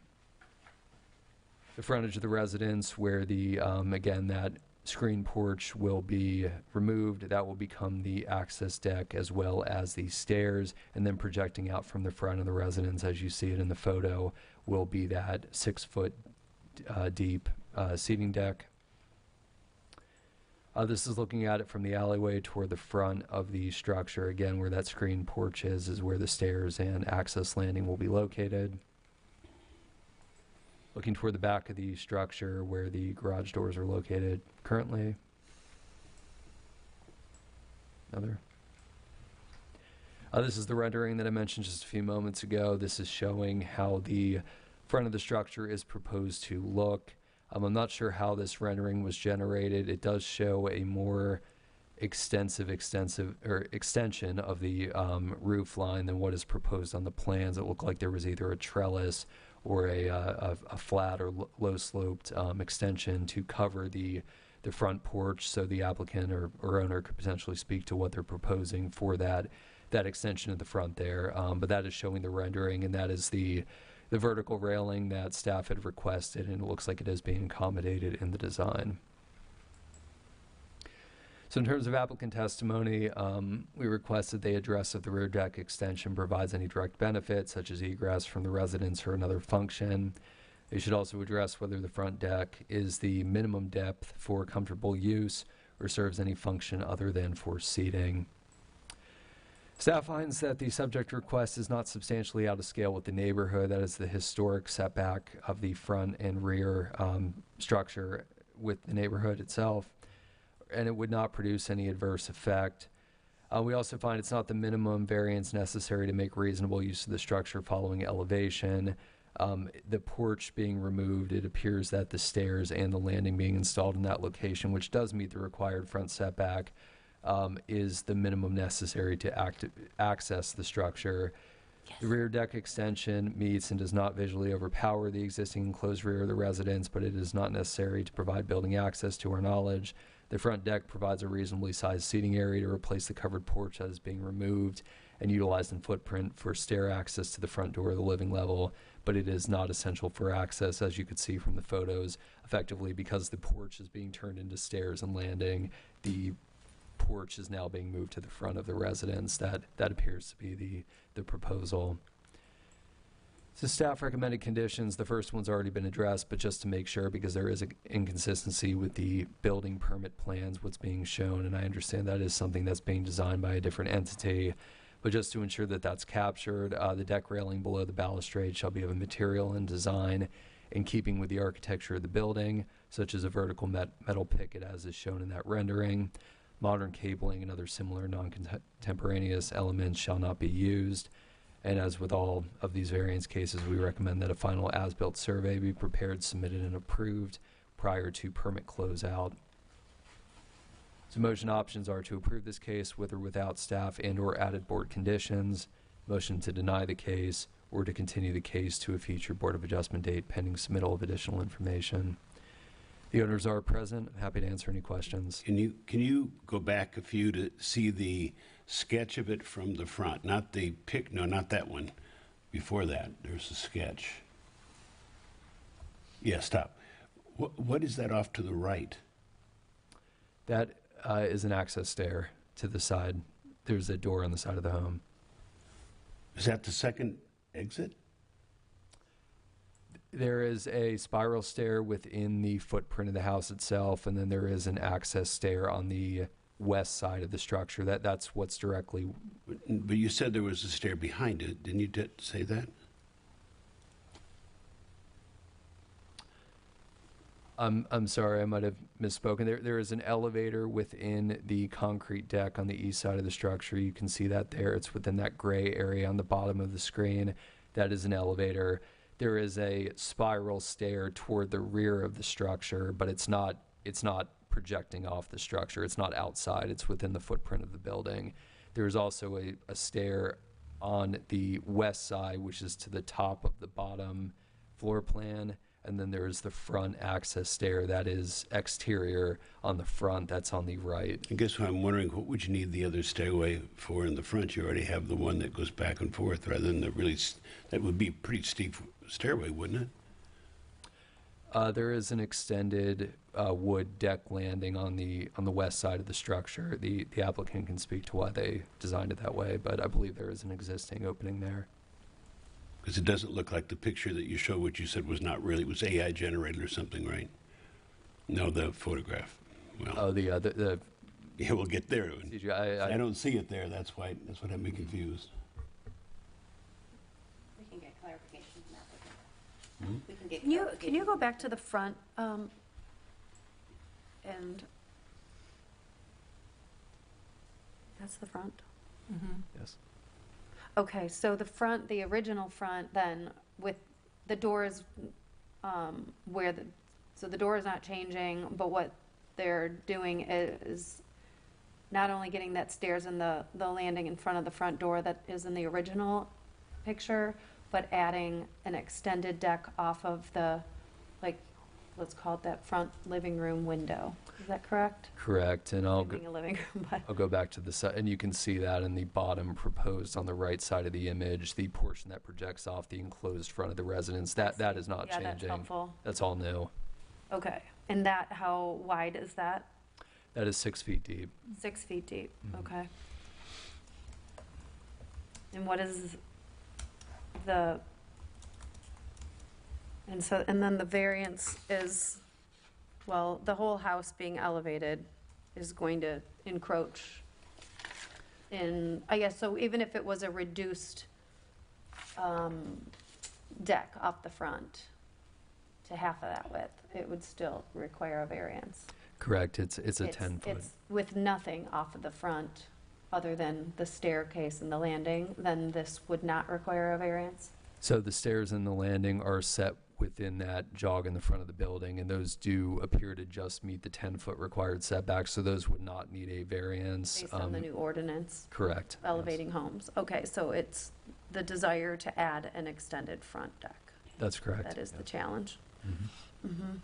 The frontage of the residence where the, again, that screen porch will be removed. That will become the access deck as well as the stairs, and then projecting out from the front of the residence, as you see it in the photo, will be that 6 foot deep seating deck. This is looking at it from the alleyway toward the front of the structure. Again, where that screen porch is where the stairs and access landing will be located. Looking toward the back of the structure where the garage doors are located currently. Another. This is the rendering that I mentioned just a few moments ago. This is showing how the front of the structure is proposed to look. I'm not sure how this rendering was generated. It does show a more extension of the roof line than what is proposed on the plans. It looked like there was either a trellis or a flat or low sloped extension to cover the front porch, so the applicant or owner could potentially speak to what they're proposing for that extension of the front there. But that is showing the rendering, and that is the vertical railing that staff had requested, and it looks like it is being accommodated in the design. So in terms of applicant testimony, we request that they address if the rear deck extension provides any direct benefits, such as egress from the residence or another function. They should also address whether the front deck is the minimum depth for comfortable use or serves any function other than for seating. Staff finds that the subject request is not substantially out of scale with the neighborhood. That is the historic setback of the front and rear structure with the neighborhood itself, and it would not produce any adverse effect. We also find it's not the minimum variance necessary to make reasonable use of the structure following elevation. The porch being removed, it appears that the stairs and the landing being installed in that location, which does meet the required front setback, is the minimum necessary to access the structure. Yes. The rear deck extension meets and does not visually overpower the existing enclosed rear of the residence, but it is not necessary to provide building access to our knowledge. The front deck provides a reasonably sized seating area to replace the covered porch that is being removed and utilized in footprint for stair access to the front door of the living level, but it is not essential for access, as you could see from the photos. Effectively, because the porch is being turned into stairs and landing, the porch is now being moved to the front of the residence. That appears to be the proposal. So staff recommended conditions. The first one's already been addressed, but just to make sure, because there is an inconsistency with the building permit plans, what's being shown, and I understand that is something that's being designed by a different entity, but just to ensure that that's captured, the deck railing below the balustrade shall be of a material and design in keeping with the architecture of the building, such as a vertical metal picket as is shown in that rendering. Modern cabling and other similar non-contemporaneous elements shall not be used. And as with all of these variance cases, we recommend that a final as-built survey be prepared, submitted, and approved prior to permit closeout. So motion options are to approve this case with or without staff and/or added board conditions, motion to deny the case, or to continue the case to a future Board of Adjustment date pending submittal of additional information. The owners are present. I'm happy to answer any questions. Can you go back a few to see the sketch of it from the front? Not the pic, no, not that one. Before that, there's a sketch. Yeah, stop. What is that off to the right? That is an access stair to the side. There's a door on the side of the home. Is that the second exit? There is a spiral stair within the footprint of the house itself, and then there is an access stair on the west side of the structure. That's what's directly. But you said there was a stair behind it. Didn't you say that? I'm sorry, I might have misspoken. There is an elevator within the concrete deck on the east side of the structure. You can see that there. It's within that gray area on the bottom of the screen. That is an elevator. There is a spiral stair toward the rear of the structure, but it's not projecting off the structure. It's not outside. It's within the footprint of the building. There is also a stair on the west side, which is to the top of the bottom floor plan. And then there is the front access stair that is exterior on the front. That's on the right. I guess I'm wondering, what would you need the other stairway for in the front? You already have the one that goes back and forth, rather than that would be a pretty steep stairway, wouldn't it? There is an extended wood deck landing on the west side of the structure. The applicant can speak to why they designed it that way, but I believe there is an existing opening there. Because it doesn't look like the picture that you showed, what you said was not really, it was AI generated or something, right? No, the photograph. Well, Oh, the yeah, we'll get there. CGI. I don't see it there. That's what had me confused. We can get clarification from that. Hmm? We can get Can you clarification. go back to the front, and that's the front? Yes. Okay, so the original front then, with the doors, so the door is not changing, but what they're doing is not only getting that stairs and the landing in front of the front door that is in the original picture, but adding an extended deck off of the, let's call it that front living room window. Is that correct? Correct, and I'll Being a living room, but. go back to the side, and you can see that in the bottom proposed on the right side of the image, the portion that projects off the enclosed front of the residence. That is not Yeah, changing. that's helpful. That's all new. Okay, and how wide is that? That is 6 feet deep. 6 feet deep, Mhm. okay. And what is and then the variance is, well, the whole house being elevated is going to encroach in, I guess, so even if it was a reduced deck off the front to half of that width, it would still require a variance. Correct, it's a 10-foot. It's with nothing off of the front, other than the staircase and the landing, then this would not require a variance? So the stairs and the landing are set within that jog in the front of the building, and those do appear to just meet the 10-foot required setback, so those would not need a variance. Based on the new ordinance, Correct. elevating homes. Okay, so it's the desire to add an extended front deck. That's correct. That is the challenge. Mhm. Mm-hmm.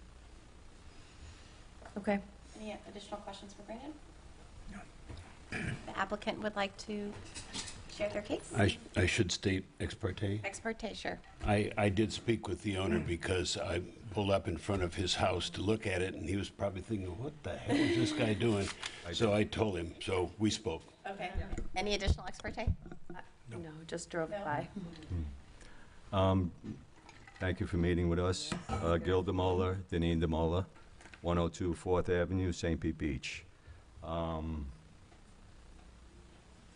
Okay. Any additional questions for Brandon? No. The applicant would like to share their case? I should state ex parte. Ex parte, sure. I did speak with the owner because I pulled up in front of his house to look at it, and he was probably thinking, what the hell is this guy doing? So I told him, so we spoke. Okay. Any additional ex parte? No, just drove by. Thank you for meeting with us. Gil DeMola, Deneen DeMola, 102 4th Avenue, St. Pete Beach.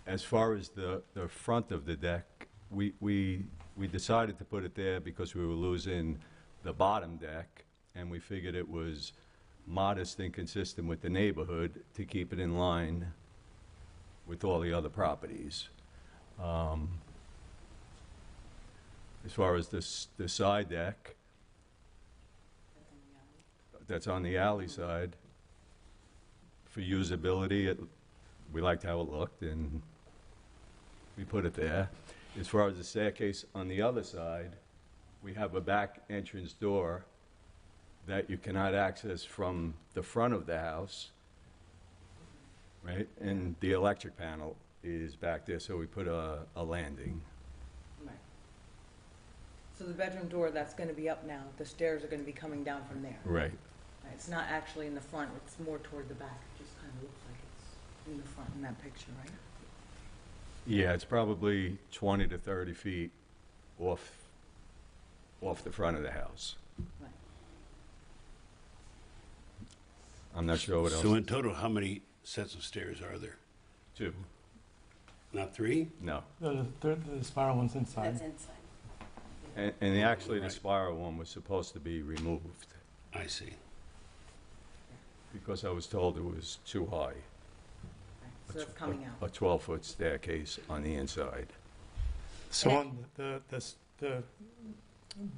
As far as the front of the deck, we decided to put it there because we were losing the bottom deck, and we figured it was modest and consistent with the neighborhood to keep it in line with all the other properties. As far as the side deck, that's on the alley side, for usability, we liked how it looked, and we put it there. As far as the staircase on the other side, we have a back entrance door that you cannot access from the front of the house, right? And the electric panel is back there, so we put a landing. Right. So the bedroom door, that's going to be up now. The stairs are going to be coming down from there. Right. Right, it's not actually in the front, it's more toward the back. It just kind of looks like it's in the front in that picture, right? Yeah, it's probably 20 to 30 feet off the front of the house. Right. I'm not sure what else. So in total, how many sets of stairs are there? 2. Not 3? No. The spiral one's inside. That's inside. And actually, the spiral one was supposed to be removed I see. because I was told it was too high. Right. So it's coming out. A 12-foot staircase on the inside. So on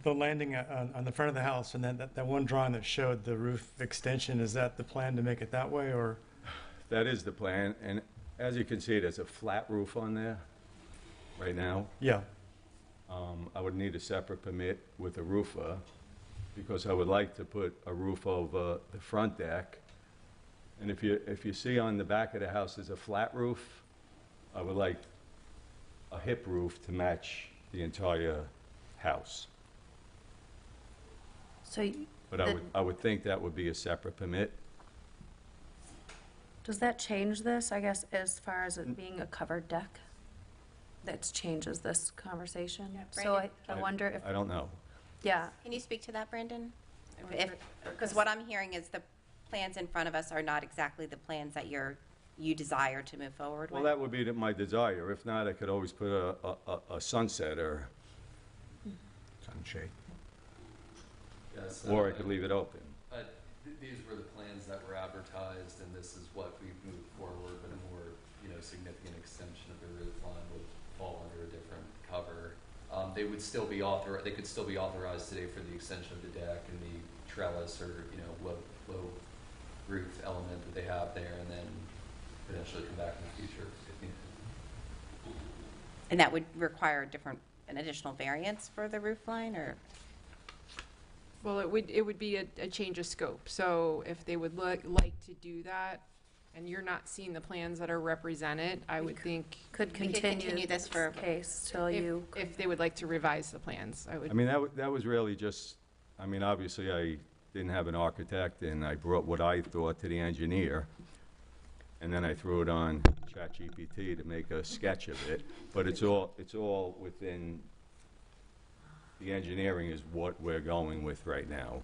the landing on the front of the house, and then that one drawing that showed the roof extension, is that the plan to make it that way, or? That is the plan, and as you can see, there's a flat roof on there right now. Yeah. I would need a separate permit with a roofer, because I would like to put a roof over the front deck. And if you see on the back of the house, there's a flat roof. I would like a hip roof to match the entire house. So But I would think that would be a separate permit. does that change this, I guess, as far as it being a covered deck? That changes this conversation? Yeah, So I Brandon? wonder if, I don't know. yeah, Can you speak to that, Brandon? Because what I'm hearing is the plans in front of us are not exactly the plans that you desire to move forward Well, with. that would be my desire. If not, I could always put a sunset or Sunshade. Yes. or I could leave it open. These were the plans that were advertised, and this is what we've moved forward, but a more, significant extension of the roof line would fall under a different cover. They would still be they could still be authorized today for the extension of the deck and the trellis or, low roof element that they have there, and then potentially come back in the future if needed. And that would require an additional variance for the roof line, or? Well, it would be a change of scope. So if they would like to do that, and you're not seeing the plans that are represented, I would think could We could continue continue this for- case till you. if they would like to revise the plans, I would. I mean, that was really just, obviously I didn't have an architect, and I brought what I thought to the engineer, and then I threw it on ChatGPT to make a sketch of it. But it's all within, the engineering is what we're going with right now.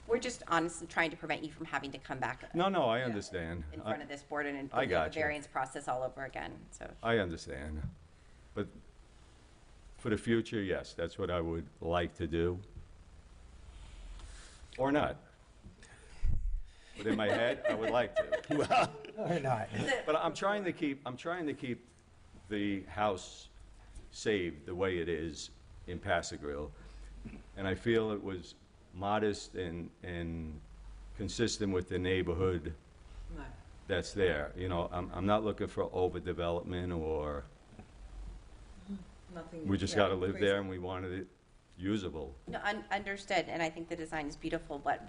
We're just honestly trying to prevent you from having to come back No, I understand. in front of this board and I go through the gotcha. variance process all over again, so. I understand. But for the future, yes, that's what I would like to do. Or not. But in my head, I would like to. Or not. But I'm trying to keep the house saved the way it is in Pass-a-Grille. And I feel it was modest and consistent with the neighborhood Right. that's there. I'm not looking for overdevelopment or, Nothing. we just yeah, gotta live crazy. there and we wanted it usable. No, understood, and I think the design is beautiful, but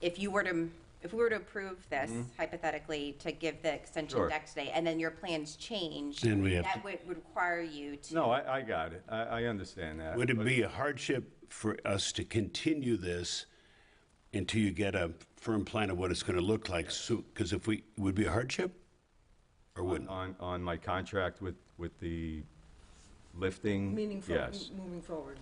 if we were to approve this hypothetically to give the extension Sure. deck today, and then your plans change, Then we have that would require you to. No, I got it. I understand that. Would it but- be a hardship for us to continue this until you get a firm plan of what it's going to look like? Because would it be a hardship? Or wouldn't? On my contract with the lifting? Meaningful, Yes. moving forward.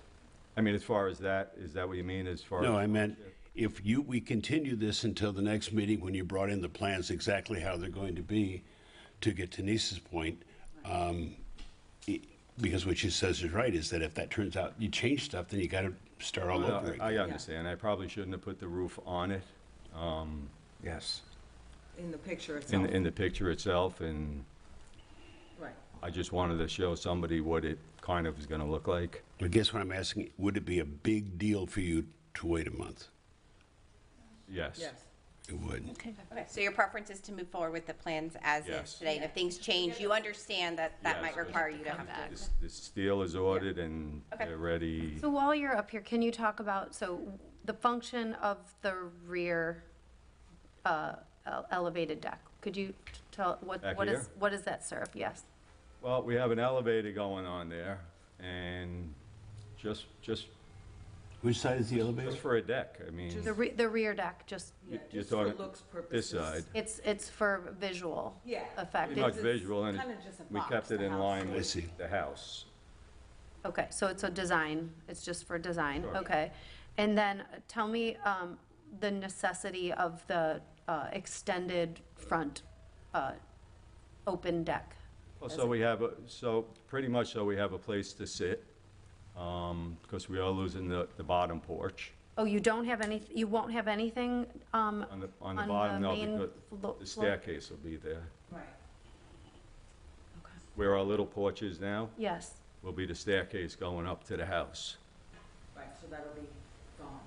I mean, as far as that, is that what you mean as far as? No, I meant if we continue this until the next meeting when you brought in the plans exactly how they're going to be, to get to Nisa's point, because what she says is right, is that if that turns out you change stuff, then you got to start all over again. I understand. I probably shouldn't have put the roof on it, Yes. In the picture itself. in the picture itself, and Right. I just wanted to show somebody what it kind of is going to look like. I guess what I'm asking, would it be a big deal for you to wait a month? Yes. Yes. It would. Okay, so your preference is to move forward with the plans as is Yes. today, and if things change, you understand that that Yes, might yes. require you to have to. The steel is ordered and Okay. they're ready. So while you're up here, can you talk about, so the function of the rear elevated deck? Could you tell, what Back what here? is, what does that serve? Yes. Well, we have an elevator going on there and just Which side is the elevator? for a deck. I mean, The rear deck, just, you're Just for talking looks this purposes. side. it's for visual Yeah. effect. Pretty much It's- visual, and Kinda just a we box, kept it the in house. line I with see. the house. Okay, so it's a design, it's just for design, Sure. okay. And then tell me the necessity of the extended front open deck. Well, so we have, pretty much so we have a place to sit, because we are losing the bottom porch. Oh, you don't have any, you won't have anything On the on bottom, the no, main because floor? the staircase will be there. Right. Where our little porch is now, Yes. will be the staircase going up to the house. Right, so that'll be gone.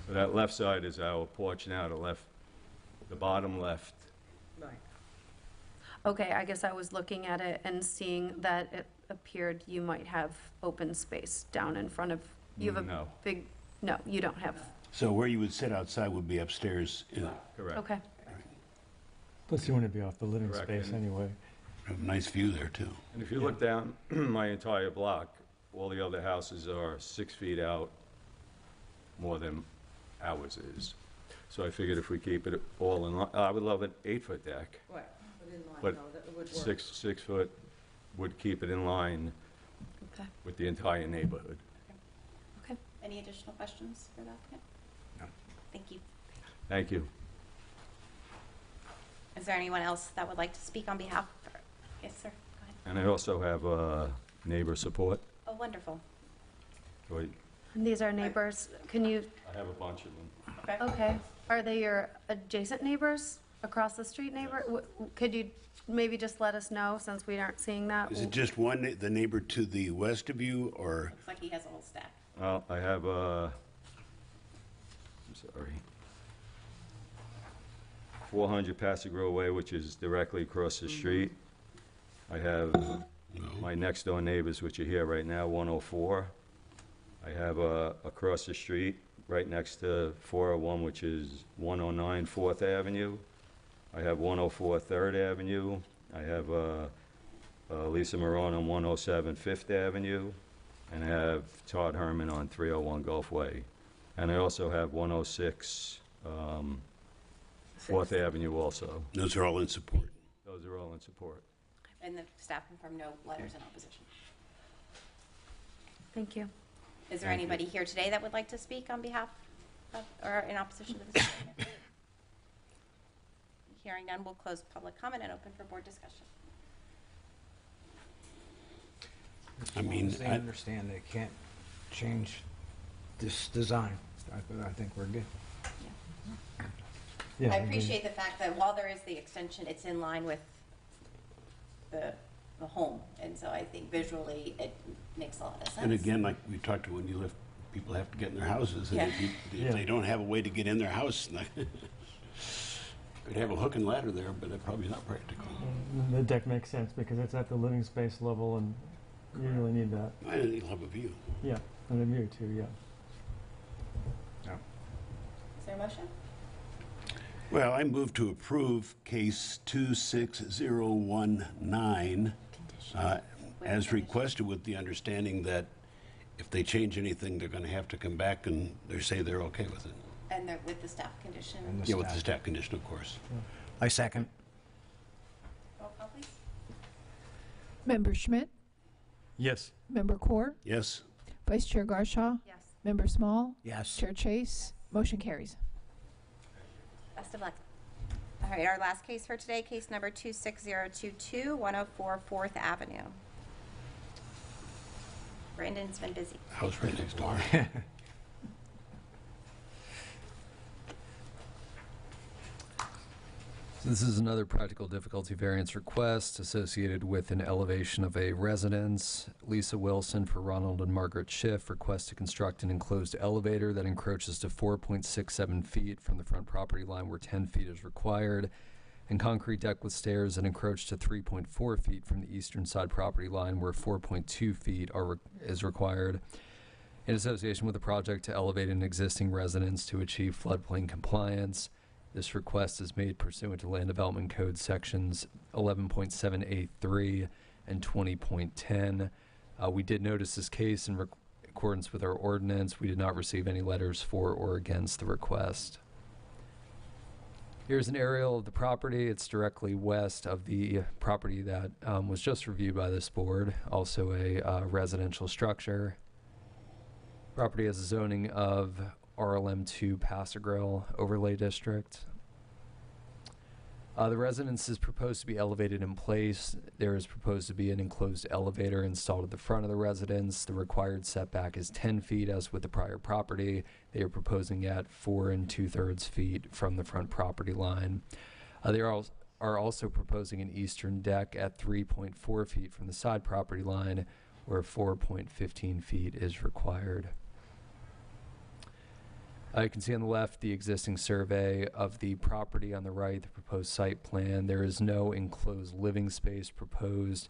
So that left side is our porch now, the bottom left. Right. Okay, I guess I was looking at it and seeing that it appeared you might have open space down in front of, you have a No. big, no, you don't have, So where you would sit outside would be upstairs. Correct. okay. Plus, you want to be off the living Correct, space and- anyway. Have a nice view there, too. And if you look down my entire block, all the other houses are 6 feet out more than ours is. So I figured if we keep it all in line, I would love an 8-foot deck. Right, but in line, But no, that would work. 6 foot would keep it in line Okay. with the entire neighborhood. Any additional questions for the applicant? No. Thank you. Thank you. Is there anyone else that would like to speak on behalf? Yes, sir. Go ahead. And I also have neighbor support. Oh, wonderful. So And these are neighbors, can you, I have a bunch of them. okay, are they your adjacent neighbors, across the street neighbor? Could you maybe just let us know, since we aren't seeing that? Is it just one, the neighbor to the west of you, or? Looks like he has a whole stack. Well, I have I'm sorry. 400 Passagrove Way, which is directly across the street. I have my next door neighbors, which are here right now, 104. I have across the street, right next to 401, which is 109 4th Avenue. I have 104 3rd Avenue. I have Lisa Marone on 107 5th Avenue. And I have Todd Herman on 301 Gulf Way. And I also have 106 4th Avenue also. Those are all in support. Those are all in support. And the staff confirmed no letters in opposition. Thank you. Is there Thank you. anybody here today that would like to speak on behalf of, or in opposition to this? applicant? Hearing none, we'll close public comment and open for board discussion. I mean, As they I- understand they can't change this design, I think we're good. Yeah, I appreciate the fact that while there is the extension, it's in line with the home. And so I think visually it makes a lot of sense. And again, like we talked to when you live, people have to get in their houses. And if Yeah. they don't have a way to get in their house, could have a hook and ladder there, but that's probably not practical. The deck makes sense because it's at the living space level and you really need that. I didn't even have a view. Yeah, and the view too, yeah. Is there a motion? Well, I move to approve case 26019 as requested, with the understanding that if they change anything, they're going to have to come back and they say they're okay with it. And with the staff condition? And the Yeah, with the staff. staff condition, of course. I second. Roll call, please. Member Schmidt? Yes. Member Core? Yes? Vice Chair Garshaw? Yes. Member Small? Yes. Chair Chase? Motion carries. Best of luck. All right, our last case for today, case number 26022, 104 4th Avenue. Brandon's been busy. House right next door. This is another practical difficulty variance request associated with an elevation of a residence. Lisa Wilson for Ronald and Margaret Schiff request to construct an enclosed elevator that encroaches to 4.67 feet from the front property line where 10 feet is required, and concrete deck with stairs that encroach to 3.4 feet from the eastern side property line where 4.2 feet is required, in association with the project to elevate an existing residence to achieve floodplain compliance. This request is made pursuant to Land Development Code sections 11.7A3 and 20.10. We did notice this case in accordance with our ordinance. We did not receive any letters for or against the request. Here's an aerial of the property. It's directly west of the property that was just reviewed by this board, also a residential structure. Property has a zoning of RLM2 Pass-A-Grille Overlay District. The residence is proposed to be elevated in place. There is proposed to be an enclosed elevator installed at the front of the residence. The required setback is 10 feet, as with the prior property. They are proposing at 4 2/3 feet from the front property line. They are also proposing an eastern deck at 3.4 feet from the side property line, where 4.15 feet is required. You can see on the left the existing survey of the property, on the right the proposed site plan. There is no enclosed living space proposed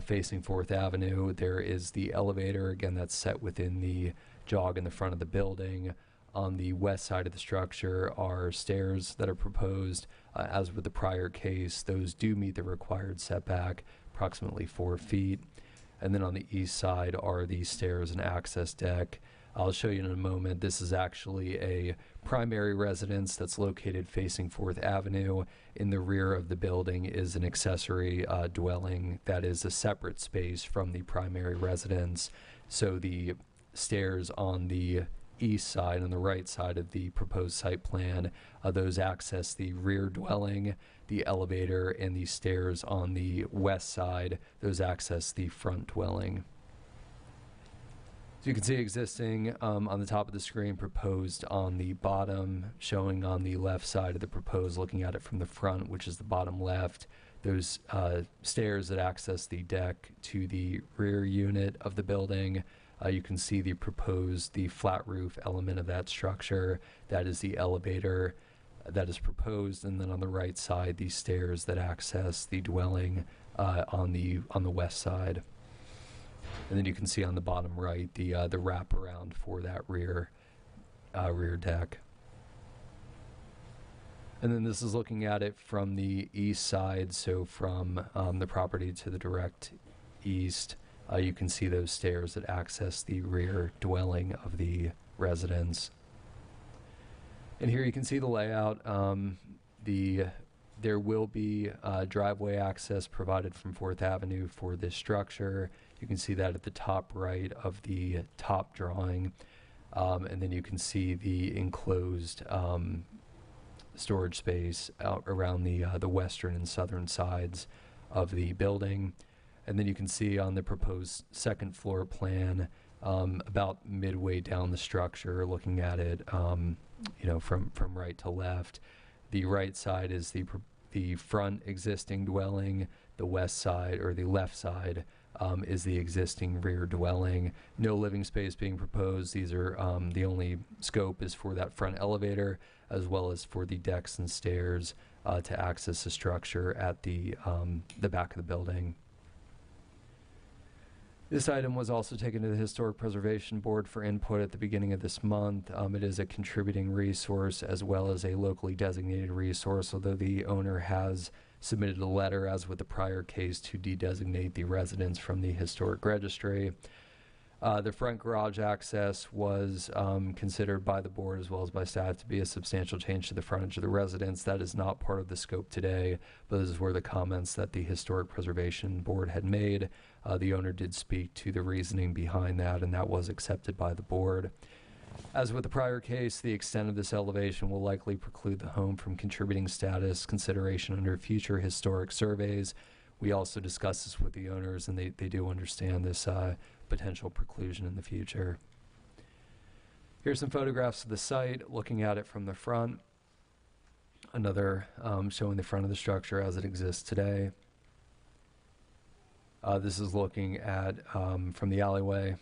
facing 4th Avenue. There is the elevator, again, that's set within the jog in the front of the building. On the west side of the structure are stairs that are proposed. As with the prior case, those do meet the required setback, approximately 4 feet. And then on the east side are the stairs and access deck. I'll show you in a moment. This is actually a primary residence that's located facing 4th Avenue. In the rear of the building is an accessory dwelling that is a separate space from the primary residence. So the stairs on the east side, on the right side of the proposed site plan, those access the rear dwelling. The elevator and the stairs on the west side, those access the front dwelling. So you can see existing on the top of the screen, proposed on the bottom, showing on the left side of the proposed, looking at it from the front, which is the bottom left. Those stairs that access the deck to the rear unit of the building. You can see the proposed, the flat roof element of that structure. That is the elevator that is proposed, and then on the right side, the stairs that access the dwelling on the west side. And then you can see on the bottom right the wraparound for that rear deck. And then this is looking at it from the east side, so from the property to the direct east. You can see those stairs that access the rear dwelling of the residence. And here you can see the layout. There will be driveway access provided from 4th Avenue for this structure. You can see that at the top right of the top drawing. And then you can see the enclosed storage space out around the western and southern sides of the building. And then you can see on the proposed second floor plan, about midway down the structure, looking at it from right to left. The right side is the front existing dwelling. The west side, or the left side, is the existing rear dwelling. No living space being proposed. These are the only scope is for that front elevator, as well as for the decks and stairs to access the structure at the back of the building. This item was also taken to the Historic Preservation Board for input at the beginning of this month. It is a contributing resource as well as a locally designated resource, although the owner has submitted a letter, as with the prior case, to de-designate the residence from the Historic Registry. The front garage access was considered by the board as well as by staff to be a substantial change to the frontage of the residence. That is not part of the scope today, but this is where the comments that the Historic Preservation Board had made. The owner did speak to the reasoning behind that, and that was accepted by the board. As with the prior case, the extent of this elevation will likely preclude the home from contributing status consideration under future historic surveys. We also discussed this with the owners, and they do understand this potential preclusion in the future. Here's some photographs of the site, looking at it from the front. Another showing the front of the structure as it exists today. This is looking at from the alleyway.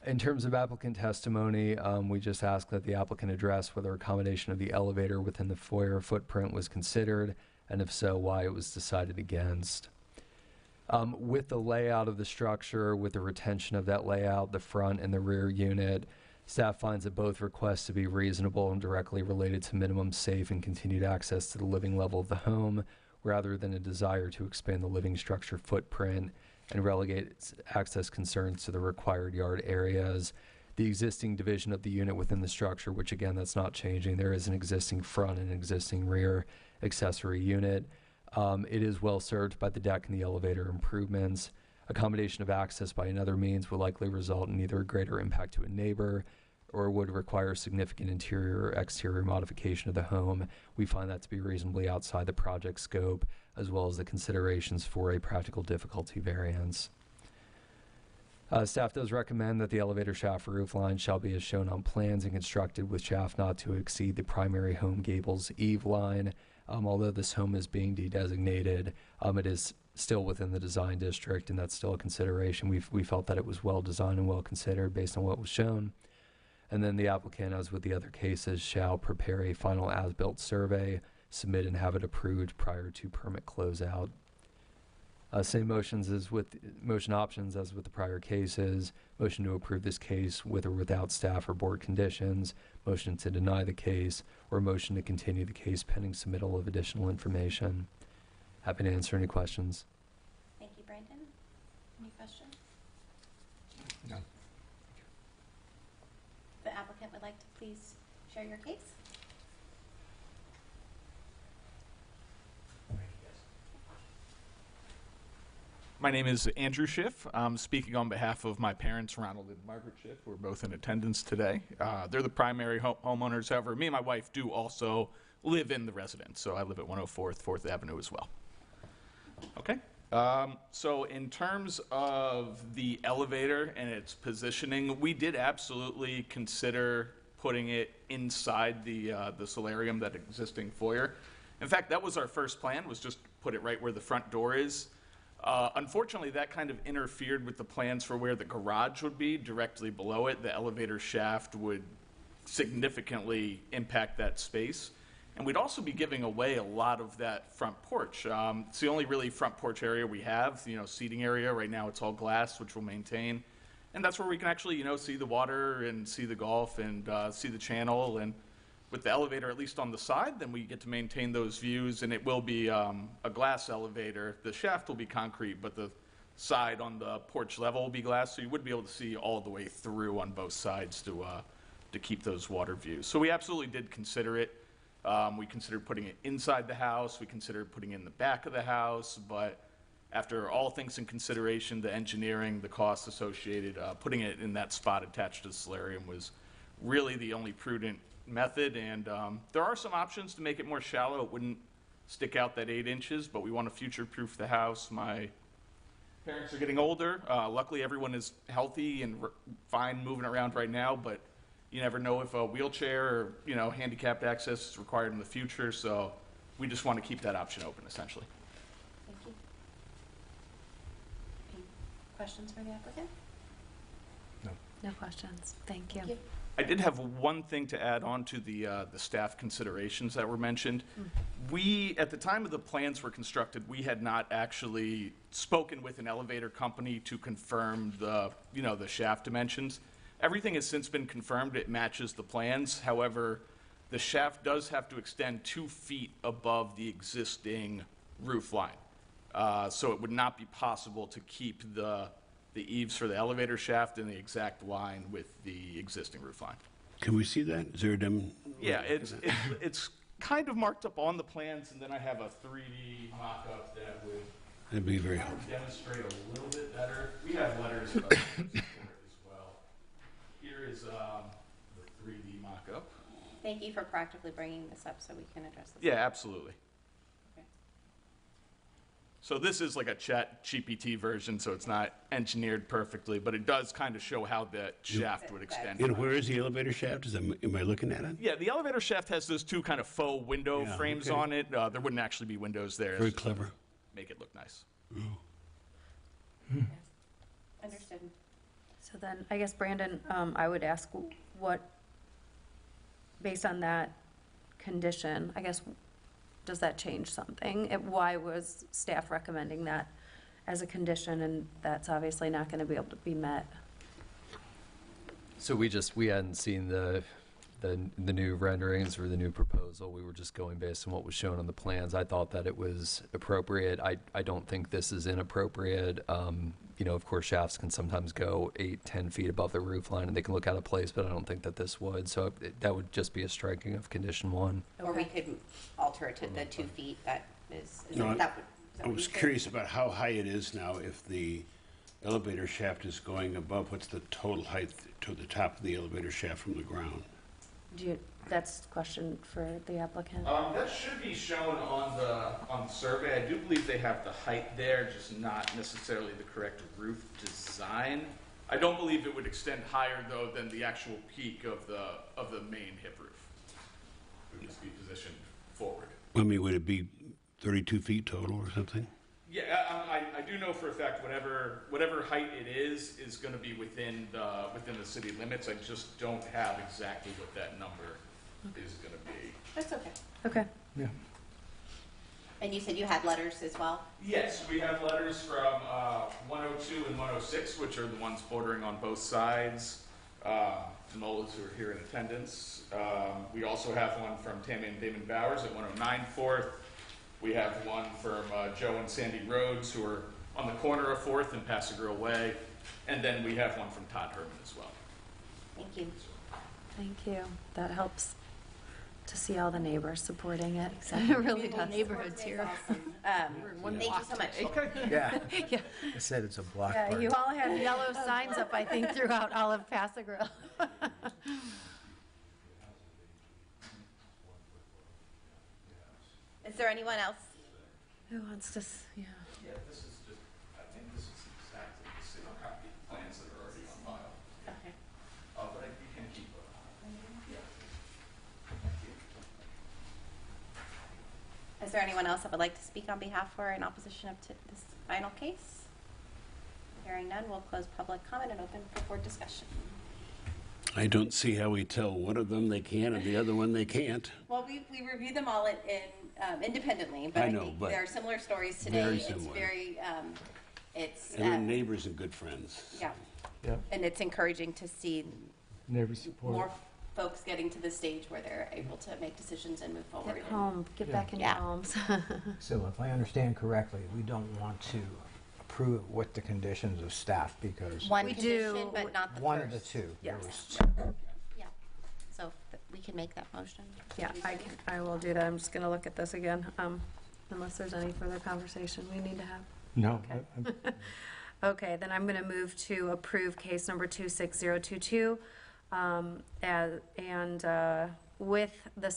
In terms of applicant testimony, we just ask that the applicant address whether accommodation of the elevator within the foyer footprint was considered, and if so, why it was decided against. With the layout of the structure, with the retention of that layout, the front and the rear unit, staff finds that both requests to be reasonable and directly related to minimum safe and continued access to the living level of the home, rather than a desire to expand the living structure footprint and relegate its access concerns to the required yard areas. The existing division of the unit within the structure, which again, that's not changing. There is an existing front and an existing rear accessory unit. It is well served by the deck and the elevator improvements. Accommodation of access by another means will likely result in either a greater impact to a neighbor or would require significant interior or exterior modification of the home. We find that to be reasonably outside the project scope, as well as the considerations for a practical difficulty variance. Staff does recommend that the elevator shaft roof line shall be as shown on plans and constructed with shaft not to exceed the primary home gable's eave line. Although this home is being de-designated, it is still within the design district, and that's still a consideration. We felt that it was well designed and well considered based on what was shown. And then the applicant, as with the other cases, shall prepare a final as-built survey, submit and have it approved prior to permit closeout. Same motion options as with the prior cases. Motion to approve this case with or without staff or board conditions. Motion to deny the case, or motion to continue the case pending submittal of additional information. Happy to answer any questions. Thank you, Brandon. Any questions? No. The applicant would like to please share your case. My name is Andrew Schiff. I'm speaking on behalf of my parents, Ronald and Margaret Schiff, who are both in attendance today. They're the primary homeowners. However, me and my wife do also live in the residence, so I live at 104th 4th Avenue as well. Okay. So in terms of the elevator and its positioning, we did absolutely consider putting it inside the solarium, that existing foyer. In fact, that was our first plan, was just put it right where the front door is. Unfortunately, that kind of interfered with the plans for where the garage would be directly below it. The elevator shaft would significantly impact that space. And we'd also be giving away a lot of that front porch. It's the only really front porch area we have, seating area. Right now it's all glass, which we'll maintain. And that's where we can actually, see the water and see the Gulf and see the channel. And with the elevator, at least on the side, then we get to maintain those views, and it will be a glass elevator. The shaft will be concrete, but the side on the porch level will be glass, so you would be able to see all the way through on both sides to keep those water views. So we absolutely did consider it. We considered putting it inside the house. We considered putting it in the back of the house, but after all things in consideration, the engineering, the costs associated, putting it in that spot attached to the solarium was really the only prudent method. And there are some options to make it more shallow. It wouldn't stick out that 8 inches, but we want to future-proof the house. My parents are getting older. Luckily, everyone is healthy and fine moving around right now, but you never know if a wheelchair or handicapped access is required in the future. So we just want to keep that option open, essentially. Thank you. Any questions for the applicant? No questions. Thank you. Thank you. I did have one thing to add on to the staff considerations that were mentioned. We, at the time of the plans were constructed, we had not actually spoken with an elevator company to confirm the shaft dimensions. Everything has since been confirmed. It matches the plans. However, the shaft does have to extend 2 feet above the existing roof line. So it would not be possible to keep the eaves for the elevator shaft in the exact line with the existing roof line. Can we see that? Is there a dim? Yeah, it's kind of marked up on the plans, and then I have a 3D mock-up that would That'd be very helpful. demonstrate a little bit better. We have letters of support as well. Here is the 3D mock-up. Thank you for proactively bringing this up so we can address this. Yeah, absolutely. Okay. So this is like a Chat GPT version, so it's not engineered perfectly, but it does kind of show how the shaft would extend. And where is the elevator shaft? Am I looking at it? Yeah, the elevator shaft has those two kind of faux window Yeah, frames okay. on it. There wouldn't actually be windows there. Very It's just clever. make it look nice. Understood. So then, I guess, Brandon, I would ask what, based on that condition, I guess, does that change something? Why was staff recommending that as a condition, and that's obviously not going to be able to be met? So we hadn't seen the new renderings or the new proposal. We were just going based on what was shown on the plans. I thought that it was appropriate. I don't think this is inappropriate. Of course, shafts can sometimes go 8-10 feet above the roof line, and they can look out of place, but I don't think that this would. So that would just be a striking of condition 1. Or we could alter it to the 2 feet. That is No, that I was curious about how high it is now. If the elevator shaft is going above, what's the total height to the top of the elevator shaft from the ground? That's a question for the applicant. That should be shown on the survey. I do believe they have the height there, just not necessarily the correct roof design. I don't believe it would extend higher though than the actual peak of the main hip roof. It would just be positioned forward. I mean, would it be 32 feet total or something? Yeah, I do know for a fact whatever height it is going to be within the city limits. I just don't have exactly what that number is going to be. That's okay. Okay. Yeah. And you said you had letters as well? Yes, we have letters from 102 and 106, which are the ones bordering on both sides. The Molas who are here in attendance. We also have one from Tammy and Damon Bowers at 109 4th. We have one from Joe and Sandy Rhodes, who are on the corner of 4th and Paso Grill Way. And then we have one from Todd Herman as well. Thank you. Thank you. That helps to see all the neighbors supporting it. It really does. Neighborhoods here. Thank you so much. Yeah. Yeah. I said it's a block Yeah, party. you all had yellow signs up, I think, throughout all of Paso Grill. Is there anyone else? Who wants to, yeah. Yeah, this is just, I think this is exactly the same copy of plans that are already on file. Okay. But you can keep it. Is there anyone else that would like to speak on behalf or in opposition of this final case? Hearing none, we'll close public comment and open for board discussion. I don't see how we tell one of them they can and the other one they can't. Well, we reviewed them all independently, but I I know, think but there are similar stories today. very It's similar. very, it's, And they're neighbors and good friends. yeah. Yep. And it's encouraging to see Neighbor support. more folks getting to the stage where they're able to make decisions and move forward. Get home, get back in your Yeah. homes. So if I understand correctly, we don't want to approve it with the conditions of staff because One We condition, do- but not the one first. of the two. There Yes. was- Yeah. So we can make that motion. Yeah, I will do that. I'm just gonna look at this again, unless there's any further conversation we need to have. No. Okay. Okay, then I'm gonna move to approve case number 26022, with the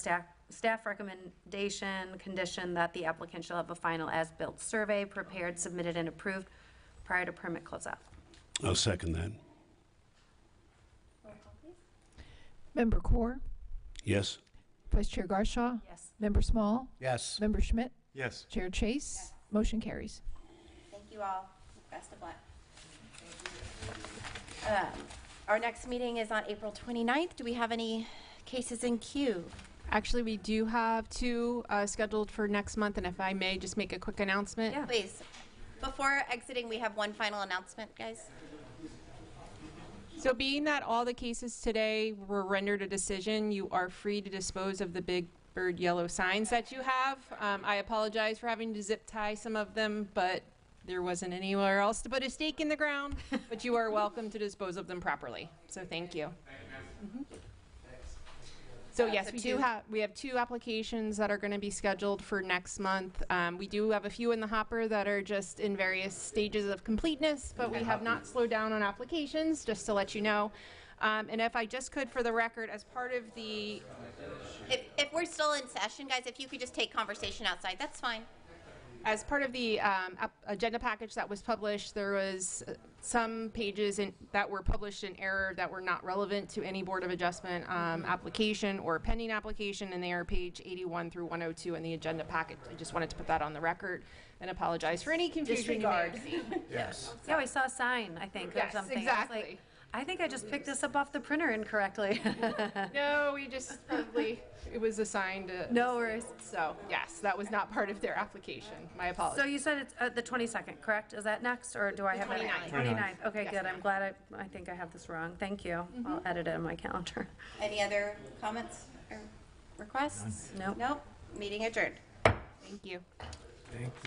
staff recommendation condition that the applicant shall have a final as-built survey prepared, submitted, and approved prior to permit closeout. I'll second that. Roll call, please. Member Core, Yes? Vice Chair Garshaw, Yes. Member Small, Yes. Member Schmidt, Yes. Chair Chase, motion carries. Thank you all. Best of luck. Our next meeting is on April 29th. Do we have any cases in queue? Actually, we do have 2 scheduled for next month, and if I may just make a quick announcement. Yeah. Please. Before exiting, we have one final announcement, guys. So being that all the cases today were rendered a decision, you are free to dispose of the big bird yellow signs that you have. I apologize for having to zip tie some of them, but there wasn't anywhere else to put a stake in the ground. But you are welcome to dispose of them properly. So thank you. So yes, we have 2 applications that are going to be scheduled for next month. We do have a few in the hopper that are just in various stages of completeness, but we have not slowed down on applications, just to let you know. And if I just could, for the record, as part of the, If we're still in session, guys, if you could just take conversation outside, that's fine. As part of the agenda package that was published, there was some pages that were published in error that were not relevant to any Board of Adjustment application or pending application, and they are page 81 through 102 in the agenda package. I just wanted to put that on the record and apologize for any confusion you may have seen. Yes. Yeah, we saw a sign, I think, or Yes, something. exactly. I think I just picked this up off the printer incorrectly. No, we just probably, it was assigned. No worries. So, yes, that was not part of their application. My apologies. So you said it's the 22nd, correct? Is that next, or do I have it? 29th. 29th. Okay, Yes, good. ma'am. I'm glad I think I have this wrong. Thank you. I'll edit it in my calendar. Any other comments or requests? Nope. Nope. Meeting adjourned. Thank you. Thank you.